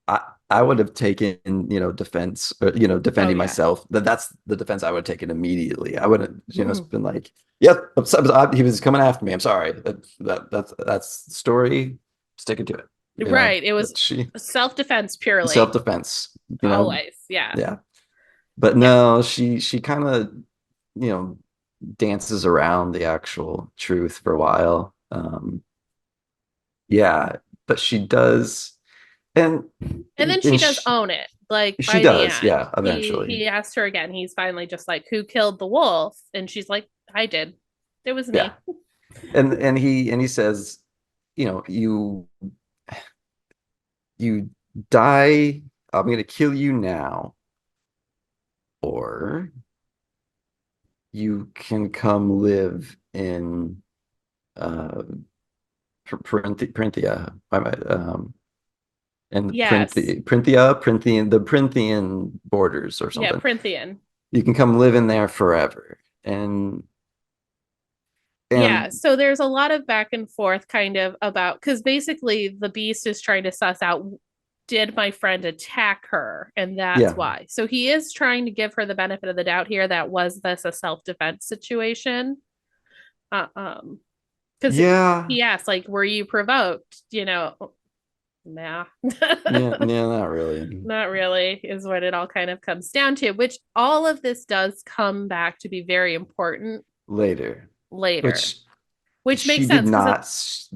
I I would have taken, defense, or, Oh defending yeah. myself. That's the defense I would have taken immediately. I wouldn't, Mm. been like, "Yep, he was coming after me. I'm sorry." That's the story. Sticking to it. Right. It was But she self-defense purely. self-defense. Always. Yeah. Yeah. But Yeah. no, she kind of, you know, dances around the actual truth for a while. Yeah, but she does, and And then she and does she, own it. Like she by the does, end, yeah, he eventually. asks her again. He's finally just like, "Who killed the wolf?" And she's like, "I did. It was Yeah. me." And he says, you die, I'm gonna kill you now, or you can come live in uh Printhia. And Yes. Printhian, the Printhian borders or Yeah. something. Printhian. You can come live in there forever. And Yeah. So there's a lot of back and forth kind of about, because basically the beast is trying to suss out, did my friend attack her? And that's yeah. why. So he is trying to give her the benefit of the doubt here that was this a self-defense situation? Uh, um, because Yeah. he asked, like, were you provoked? Nah. Yeah, yeah, not really. Not really, is what it all kind of comes down to, which all of this does come back to be very important Later, later, which which makes she did sense because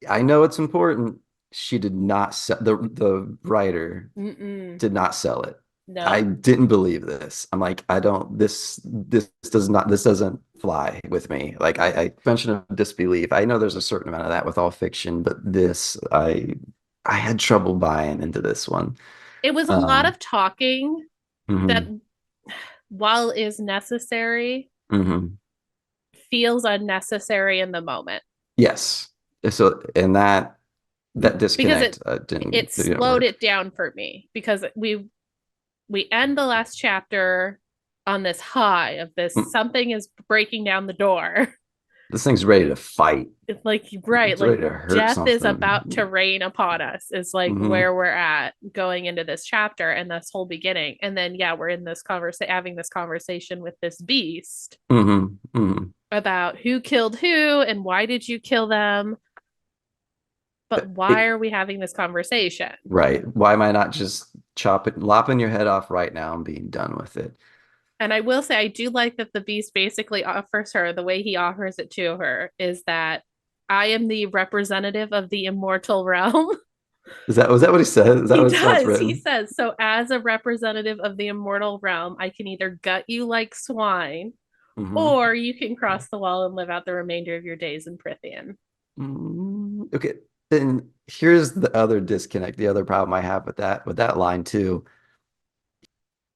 not. I know it's important. She did not sell the writer did not sell it. I no, didn't believe this. I'm like, I don't this doesn't fly with me. Like I suspension of disbelief. I know there's a certain amount of that with all fiction, but this I had trouble buying into this one. it was a lot Um of talking that, mhm, while is necessary, mhm. feels unnecessary in the moment Yes. So and that because disconnect it didn't slowed work. it down for me because we end the last chapter on this high of this Mm, something is breaking down the door. this thing's ready to fight. It's like, right, It's like ready to hurt death is about to something. rain upon us, is like Hmm. where we're at going into this chapter and this whole beginning. And then yeah, we're in this conversation, having this conversation with this beast Hmm. Hmm. about who killed who and why did you kill them, but why It, are we having this conversation? right. Why am I not just lopping your head off right now and being done with it? And I will say, I do like that the beast basically offers her, the way he offers it to her is that I am the representative of the immortal realm. Was that what he said? Is that He what it's how it's does. He written? says, so as a representative of the immortal realm, I can either gut you like swine, Hmm. or you can cross the wall and live out the remainder of your days in Prithian. Okay. Then here's the other disconnect, the other problem I have with that line too.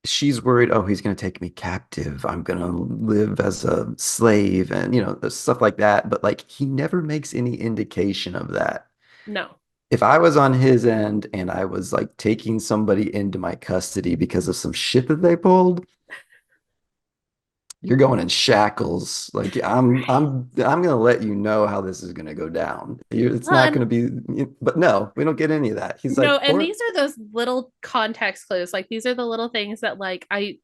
She's worried, oh, he's going to take me captive. I'm going to live as a slave and, stuff like that. But like, he never makes any indication of that. No. If I was on his end and I was like taking somebody into my custody because of some shit that they pulled, you're going in shackles. Like I'm gonna let you know how this is gonna go down. It's Well, not and gonna be, but no, we don't get any of that. He's no, like, and poor, these are those little context clues. Like these are the little things that like I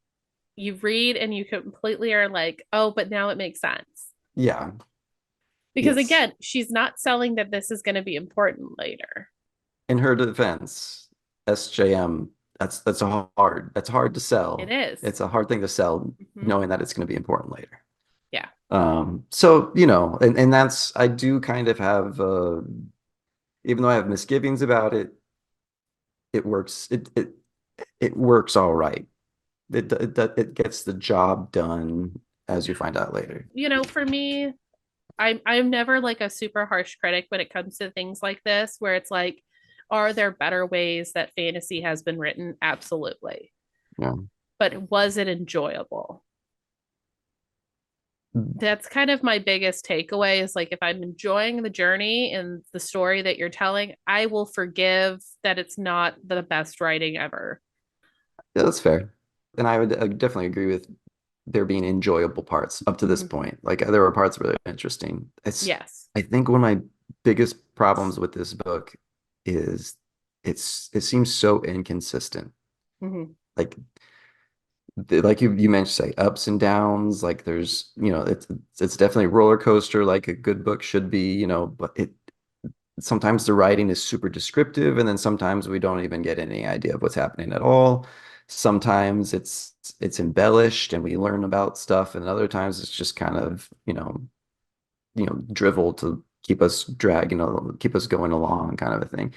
you read and you completely are like, oh, but now it makes sense. yeah, Because yes. again, she's not selling that this is going to be important later. In her defense, SJM, that's hard to It sell. is. It's a hard thing to sell, Mm-hmm. knowing that it's gonna be important later. Yeah. So and that's I do kind of have even though I have misgivings about it, it works. It works all right. It gets the job done as you find out later. For me, I'm never like a super harsh critic when it comes to things like this, where it's like, are there better ways that fantasy has been written? Absolutely. Yeah. But was it enjoyable? That's kind of my biggest takeaway is like if I'm enjoying the journey and the story that you're telling, I will forgive that it's not the best writing ever. Yeah, that's fair. And I would definitely agree with there being enjoyable parts up to this Mm-hmm. point. Like there were parts really interesting. Yes. I think one of my biggest problems with this book is it seems so inconsistent. Mm-hmm. Like like you mentioned, say ups and downs. Like there's, it's definitely a roller coaster, like a good book should be, but it sometimes the writing is super descriptive, and then sometimes we don't even get any idea of what's happening at all. Sometimes it's embellished and we learn about stuff, and other times it's just kind of, drivel to keep us going along, kind of a thing.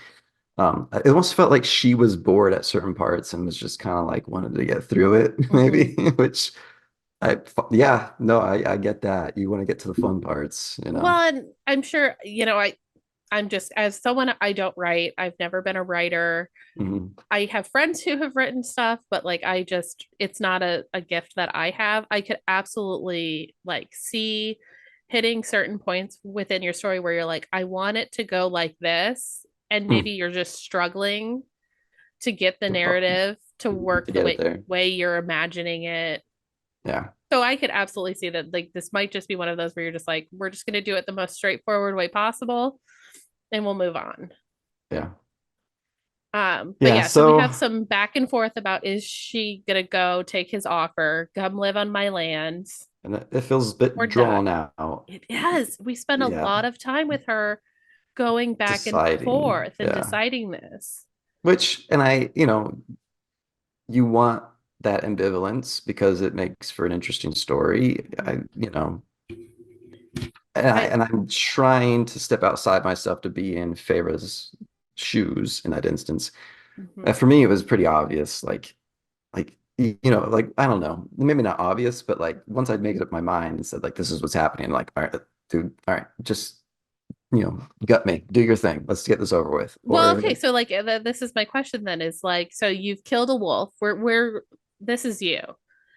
It almost felt like she was bored at certain parts and was just kind of like wanted to get through it, Mm-hmm. maybe, which yeah, no, I get that. You want to get to the fun parts. Well, and I'm sure, I'm just, as someone, I don't write. I've never been a writer. Hmm. I have friends who have written stuff, but like it's not a gift that I have. I could absolutely like see hitting certain points within your story where you're like, I want it to go like this. And maybe you're just struggling to get the narrative to work To the get it way there. way you're imagining it. Yeah. So I could absolutely see that like this might just be one of those where you're just like, we're just gonna do it the most straightforward way possible and we'll move on. Yeah. But Yeah. yeah, so we So, have some back and forth about is she gonna go take his offer, come live on my land, and it feels a or bit die? drawn out. It has. We spend a Yeah. lot of time with her going back and deciding. forth and Yeah. deciding this. Which, and you want that ambivalence because it makes for an interesting story. Mhm. I And I'm trying to step outside myself to be in Feyre's shoes in that instance. mhm. For me, it was pretty obvious. Like I don't know, maybe not obvious, but like once I'd made up my mind and said like this is what's happening, like all right, dude, all right, just gut me, do your thing, let's get this over with. Well, Or okay, so like this is my question then is like, so you've killed a wolf. We're this is you.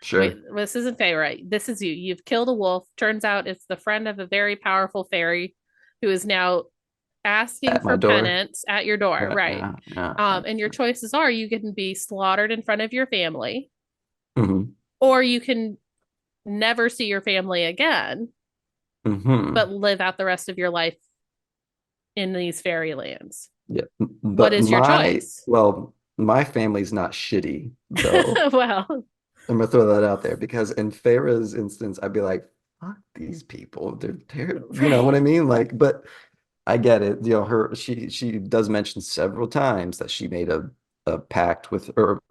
sure, This isn't Feyre. This is you. You've killed a wolf. Turns out it's the friend of a very powerful fairy who is now asking at my for door. penance at your door, right? Yeah, yeah. And your choices are you can be slaughtered in front of your family, Hmm. or you can never see your family again, Hmm. but live out the rest of your life in these fairy lands. Yeah. What But is your choice? my family's not shitty though. Well, I'm gonna throw that out there because in Farah's instance, I'd be like, fuck these people. They're terrible. You know right. what I mean? Like, but I get it. She does mention several times that she made a pact with or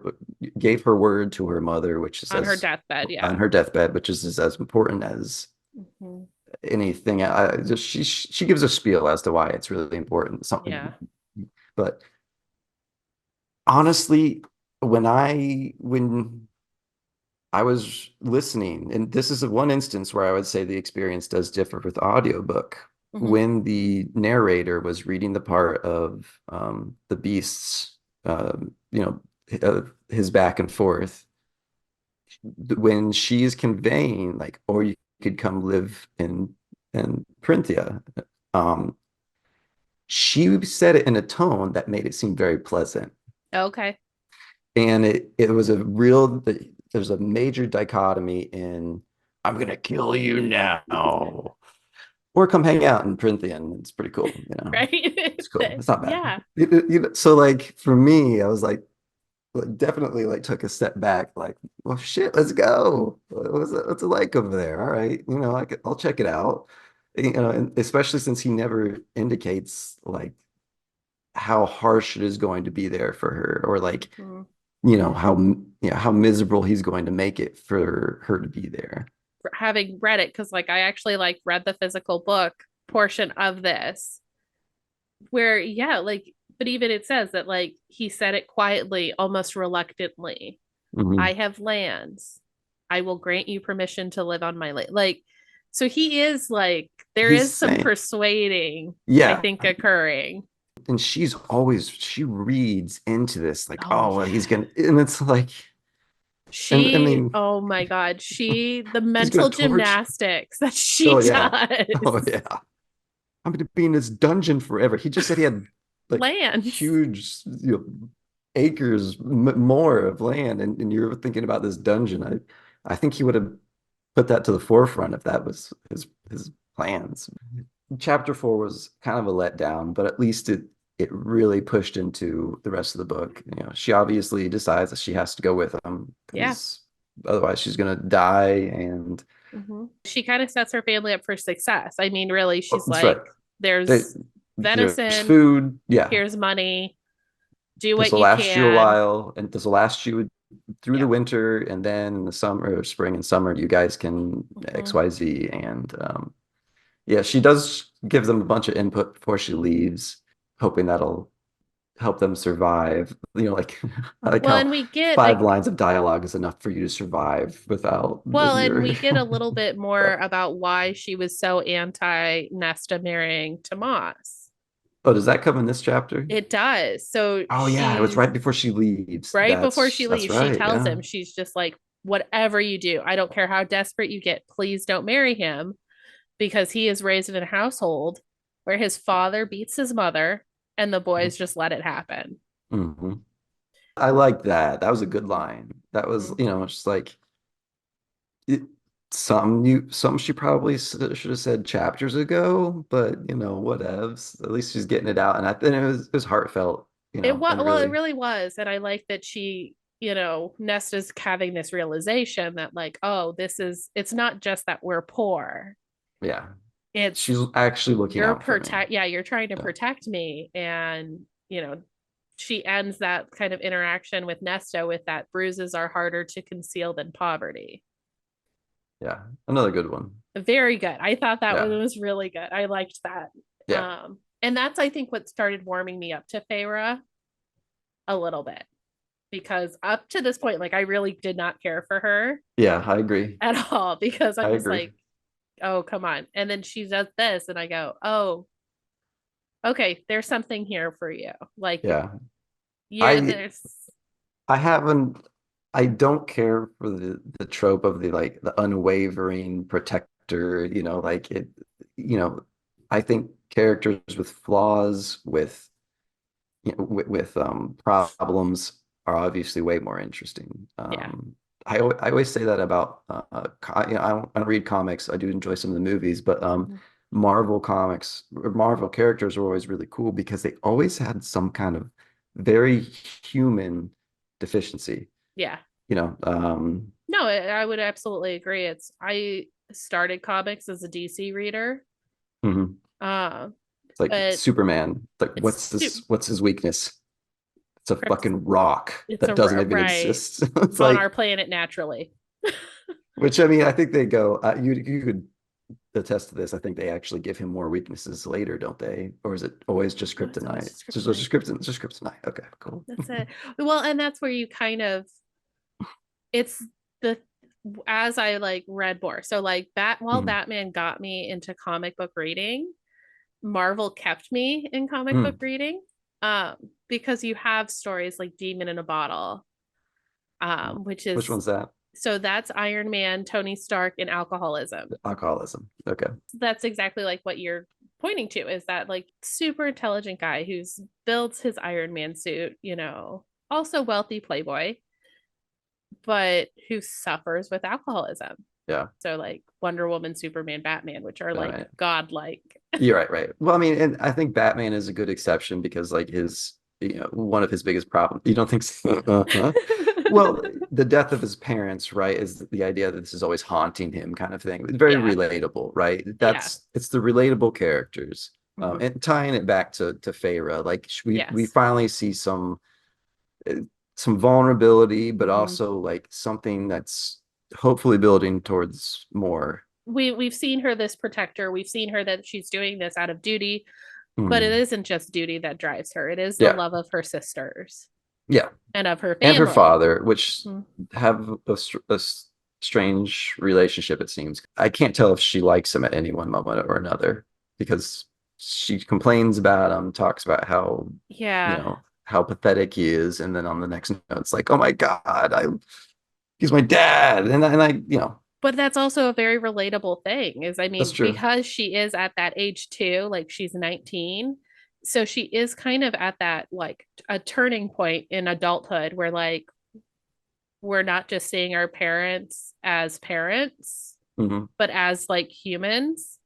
gave her word to her mother, which is On her as deathbed, on yeah. her deathbed, which is as important as Mhm. anything. I just she gives a spiel as to why it's really important. Yeah. Something, but honestly, when I was listening, and this is one instance where I would say the experience does differ with audiobook. Hmm. When the narrator was reading the part of the beasts, his back and forth, when she's conveying like, or you could come live in Printhia, um, she said it in a tone that made it seem very pleasant. Okay. And it was a real there's a major dichotomy in I'm gonna kill you now. Or come hang out in Printheon. It's pretty cool, you know. Right. It's cool. It's not bad. Yeah. So like for me, I was like, definitely like took a step back, like, well shit, let's go. What's it like over there? All right, I'll check it out. And especially since he never indicates like how harsh it is going to be there for her, or like Mhm. how miserable he's going to make it for her to be there. Having read it, because like I actually like read the physical book portion of this, where yeah, like, but even it says that like he said it quietly, almost reluctantly. I Hmm. have lands. I will grant you permission to live on my land. Like, so he is like, there He's is some saying, persuading, I yeah. think, occurring. And she reads into this like, Oh oh, well, yeah. he's gonna, and it's like, and I She, mean, oh my God, the he's gonna mental torch. gymnastics that she Oh yeah, oh does. yeah. I'm gonna be in this dungeon forever. He just said he had like Lands. huge, acres more of land, and you're thinking about this dungeon. I think he would have put that to the forefront if that was his plans. Chapter 4 was kind of a letdown, but at least it really pushed into the rest of the book. She obviously decides that she has to go with him Yeah. because otherwise she's gonna die. And She kind of sets her family up for success. I mean, really, oh, she's that's right. like, They, there's there's venison, food. Yeah, here's money, do this what will you last you a can. while, and this will last you through the Yeah. winter, and then in the summer, or spring and summer, you guys can Hmm. XYZ. And yeah, she does give them a bunch of input before she leaves, hoping that'll help them survive. Like I like Well, how and we get five like, lines of dialogue is enough for you to survive without well, and your. we get a little bit more about why she was so anti Nesta marrying to Maas. Oh, does that come in this chapter? It does. So Oh yeah, it was she's right before she leaves. right before That's she that's leaves, she right. tells Yeah. him, she's just like, whatever you do, I don't care how desperate you get, please don't marry him because he is raised in a household where his father beats his mother and the boys just let it happen. Hmm. I like that. That was a good Mm-hmm. line. That was, Mm-hmm. just like it, some she probably should have said chapters ago, but whatevs. At least she's getting it out, and I think it was heartfelt, It was, and well, it really, really was. And I like that she, Nesta's having this realization that, like, oh, it's not just that we're poor. yeah. It's She's actually looking you're out for me. protect yeah, you're trying to Yeah. protect me. And, she ends that kind of interaction with Nesta with that bruises are harder to conceal than poverty. Yeah. Another good one. Very good. I thought that one Yeah. was really good. I liked that. Yeah. And that's I think what started warming me up to Feyre a little bit, because up to this point, like I really did not care for her Yeah. I agree. at all, because I I'm just agree. like, oh, come on. And then she does this, and I go, oh, okay, there's something here for you. Like, Yeah. you're I there's, I haven't I don't care for the trope of the like the unwavering protector, like it, you know, I think characters with flaws, with problems are obviously way more interesting. yeah. I always say that about I don't read comics. I do enjoy some of the movies, but Mhm. Marvel comics or Marvel characters were always really cool because they always had some kind of very human deficiency. Yeah. You know, No, I would absolutely agree. I started comics as a DC reader. mhm. Uh, It's like but Superman. Like, it's what's his weakness? It's a fucking rock it's that a doesn't even right exist. It's on our like, planet naturally. which I mean, I think they go. You could attest to this. I think they actually give him more weaknesses later, don't they? Or is it always just No, it's always kryptonite? just Just kryptonite. just kryptonite. Okay, cool. That's it. Well, and that's where you kind of it's the as I like read more. So like while Mhm. Batman got me into comic book reading, Marvel kept me in comic book Mm. reading. Um, because you have stories like Demon in a Bottle, which Which is one's that? so that's Iron Man, Tony Stark, and alcoholism. Alcoholism. Okay. That's exactly like what you're pointing to, is that like super intelligent guy who's builds his Iron Man suit, also wealthy playboy, but who suffers with alcoholism. Yeah. So like Wonder Woman, Superman, Batman, which are All like right. godlike. You're right, right. Well, I mean, and I think Batman is a good exception because like one of his biggest problems. You don't think so? Uh-huh. Well, the death of his parents, right, is the idea that this is always haunting him kind of thing. It's very Yeah. relatable, right? Yeah. It's the relatable characters. Mhm. And tying it back to Feyre, like we Yes. finally see uh, some vulnerability, but Mhm. also like something that's hopefully building towards more. We've seen her this protector. We've seen her that she's doing this out of duty, but it Mhm. isn't just duty that drives her. It is the Yeah, love of her sisters yeah. and of her And her family. father, which Mhm. have a strange relationship, it seems. I can't tell if she likes him at any one moment or another because she complains about him, talks about Yeah. how pathetic he is, and then on the next note, it's like, oh my God, he's my dad, and I. But that's also a very relatable thing, is I That's mean, true. because she is at that age too, like she's 19. So she is kind of at that like a turning point in adulthood where like we're not just seeing our parents as parents, Hmm. but as like humans.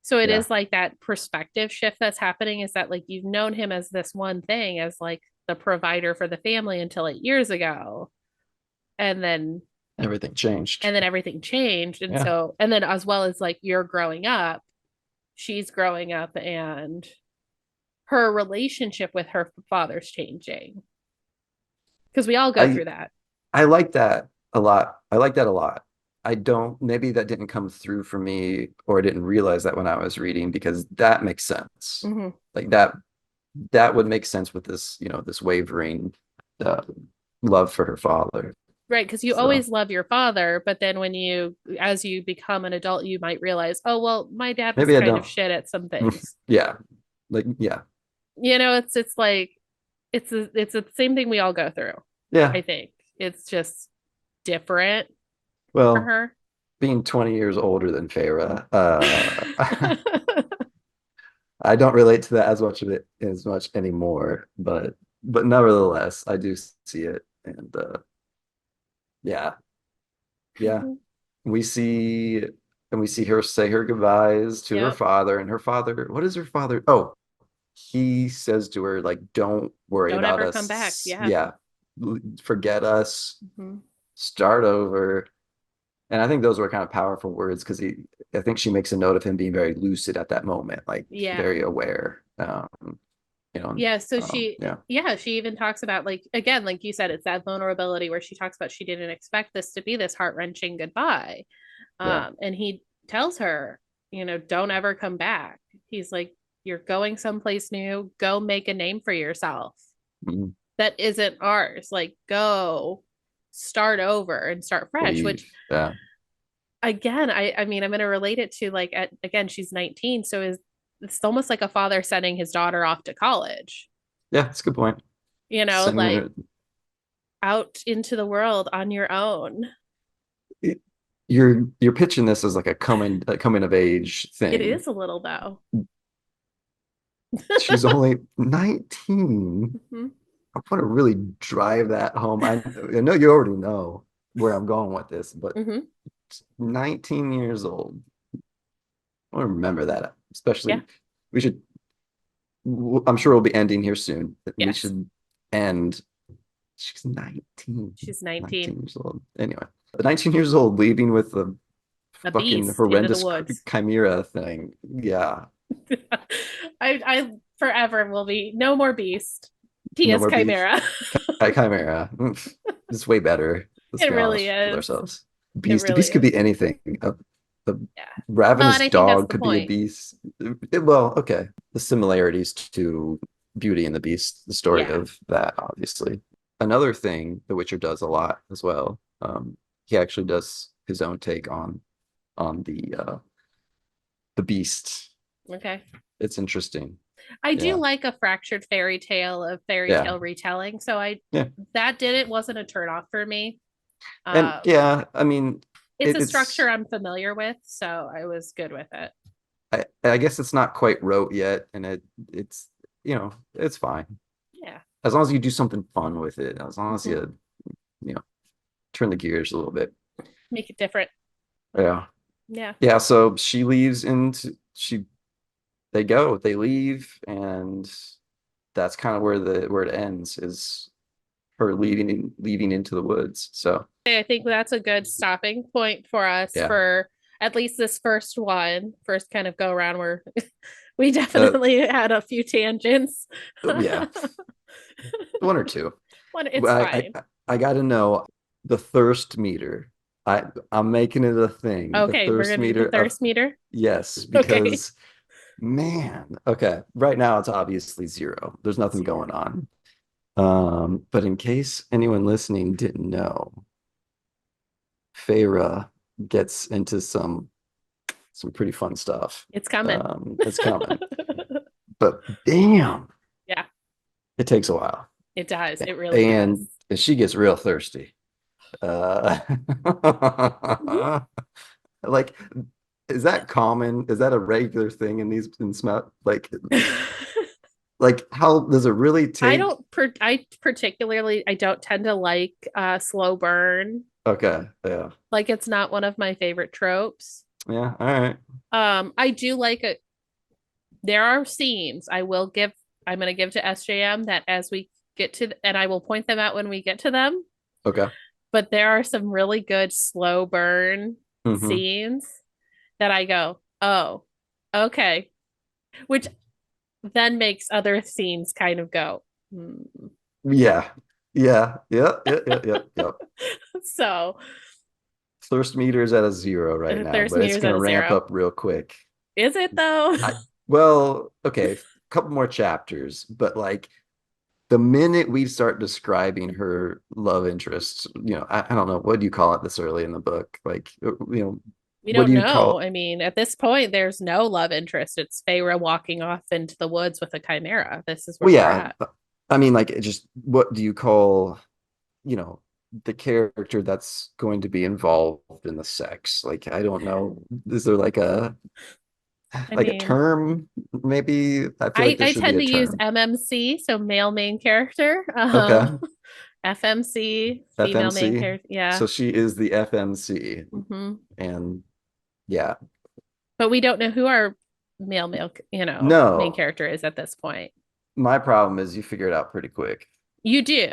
So it Yeah, is like that perspective shift that's happening, is that like you've known him as this one thing, as like the provider for the family until 8 years ago. And then everything changed. everything changed. And Yeah, so, and then as well as like you're growing up, she's growing up, and her relationship with her father's changing, because we all go I through that. I like that a lot. I like that a lot. I don't, maybe that didn't come through for me, or I didn't realize that when I was reading, because that makes sense. Mm-hmm. Like that would make sense with this wavering uh, love for her father. Right, because you So always love your father, but then as you become an adult, you might realize, oh, well, my dad was maybe I kind of don't. shit at some things. Yeah. Like, yeah. It's like it's the same thing we all go through. Yeah. I think it's just different for Well, her. being 20 years older than Feyre, I don't relate to that as much of it as much anymore, but nevertheless, I do see it. And yeah, yeah. We see and we see her say her goodbyes to her Yep. father, and her father, what is her father? Oh, he says to her, like, don't worry Don't about ever come back. us. Yeah. Yeah. Forget us. Mhm. Start over. And I think those were kind of powerful words because I think she makes a note of him being very lucid at that moment, like Yeah. very aware. You know, Yeah, so yeah, she even talks about, like, again, like you said, it's that vulnerability where she talks about she didn't expect this to be this heart-wrenching goodbye. yeah, And he tells her, don't ever come back. He's like, you're going someplace new, go make a name for yourself mhm. that isn't ours. Like, go start over and start fresh, which, Leave, yeah, again, I mean, I'm going to relate it to, like, again, she's 19, so it's almost like a father sending his daughter off to college, yeah. That's a good point. Sending like her, out into the world on your own. you're pitching this as like a coming of age It thing. is a little though. She's only 19. Mhm. I want to really drive that home. I know you already know where I'm going with this, but Mhm. 19 years old. I want to remember that, Yeah. especially we should. I'm sure we'll be ending here soon. We Yes. should end. She's 19. She's 19. 19 years old. Anyway, 19 years old, leaving with a A fucking beast into the horrendous woods. chimera thing. Yeah, I forever will be no more beast. He no is more beast. Chimera. Chimera. It's way better. Let's It be really honest with is. ourselves. It Beast. A really beast could is. be anything. A Yeah. Well, ravenous and I think that's dog the could be a point. beast. Well, okay. The similarities to Beauty and the Beast, the story Yeah. of that, obviously. Another thing The Witcher does a lot as well. He actually does his own take on the beast. Okay. It's interesting. I do Yeah. like a fractured fairy tale of fairy Yeah. tale retelling. So I Yeah. that did it wasn't a turn off for me. And Um, yeah, I mean, it's a it's structure I'm familiar with, so I was good with it. I guess it's not quite rote yet, and it's it's fine Yeah. as long as you do something fun with it. As long as Mhm. you know turn the gears a little bit. Make it different. Yeah, Yeah. yeah. So she leaves into she they leave, and that's kind of where it ends is her leaving into the woods. So I think that's a good stopping point for us yeah, for at least this first kind of go around where we uh, definitely had a few tangents. yeah, one or two. It's I fine. I got to know the thirst meter. I'm making it a thing. The Okay, we're thirst gonna do the meter of thirst meter. yes, Okay. because man, okay, right now it's obviously zero. There's nothing Zero. going on. But in case anyone listening didn't know, Feyre gets into some pretty fun stuff. It's coming. It's coming, but damn, Yeah, it takes a while, it does. It really does. and she gets real thirsty. Uh, like, is that common? Is that a regular thing in these in smut? Like how does it really take? I particularly I don't tend to like slow burn. Okay, yeah, Like, it's not one of my favorite tropes. yeah, all right, I do like it. There are scenes I'm going to give to SJM that as we get to, and I will point them out when we get to them, okay, but there are some really good slow burn hmm, scenes that I go, oh, okay, which then makes other scenes kind of go, hmm. yeah, yeah, yeah, yeah, yeah, yeah, yeah. So Thirst meter is at a zero right now, thirst but it's meters at gonna a ramp zero. up real quick. Is it though? I well, okay, a couple more chapters, but like the minute we start describing her love interests, I don't know, what do you call it this early in the book? Like, We what do don't you know. call I mean, at this point, there's no love interest. It's Feyre walking off into the woods with a chimera. This is where well, we're yeah, at. I mean, like, it just what do you call, you know, the character that's going to be involved in the sex? Like, I don't know. Is there I like a mean, term? Maybe I feel like there I should be tend a to use term. MMC, so male main character. Okay, FMC, female main FMC. character. Yeah. So she is the FMC, Hmm. and yeah, But we don't know who our main no. character is at this point. My problem is you figure it out pretty quick. You do.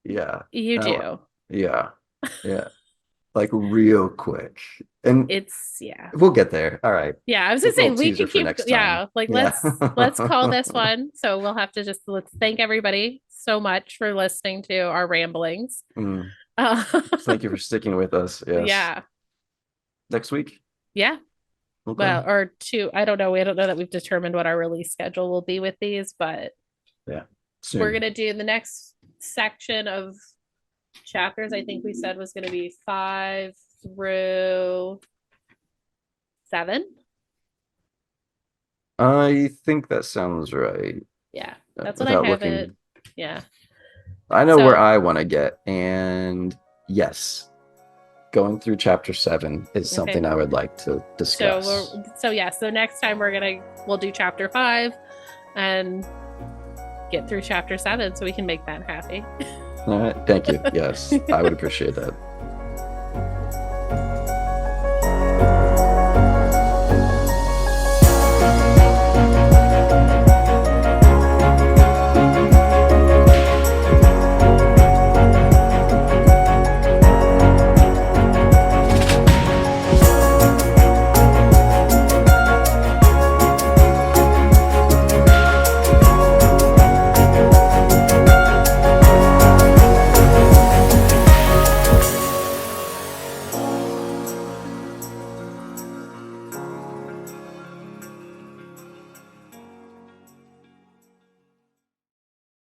Yeah. You Oh, do. yeah. Yeah. like real quick. And It's yeah. we'll get there. All right. Yeah, I was A gonna say little we teaser could for keep next time. yeah, like Yeah. let's call this one. So we'll have to just let's thank everybody so much for listening to our ramblings. Mm. Uh, Thank you for sticking with us. Yes. yeah. Next week. Yeah. Okay. Well, or two, I don't know. We don't know that we've determined what our release schedule will be with these, but Yeah. we're Soon. gonna do the next section of chapters. I think we said was gonna be 5 through 7. I think that sounds right. Yeah, that's what I Without have it. looking, Yeah. I know where So I want to get. And yes, going through chapter 7 is okay. something I would like to So discuss. yeah. So next time we'll do chapter 5 and get through chapter 7 so we can make that happy. All right. Thank you. Yes, I would appreciate that.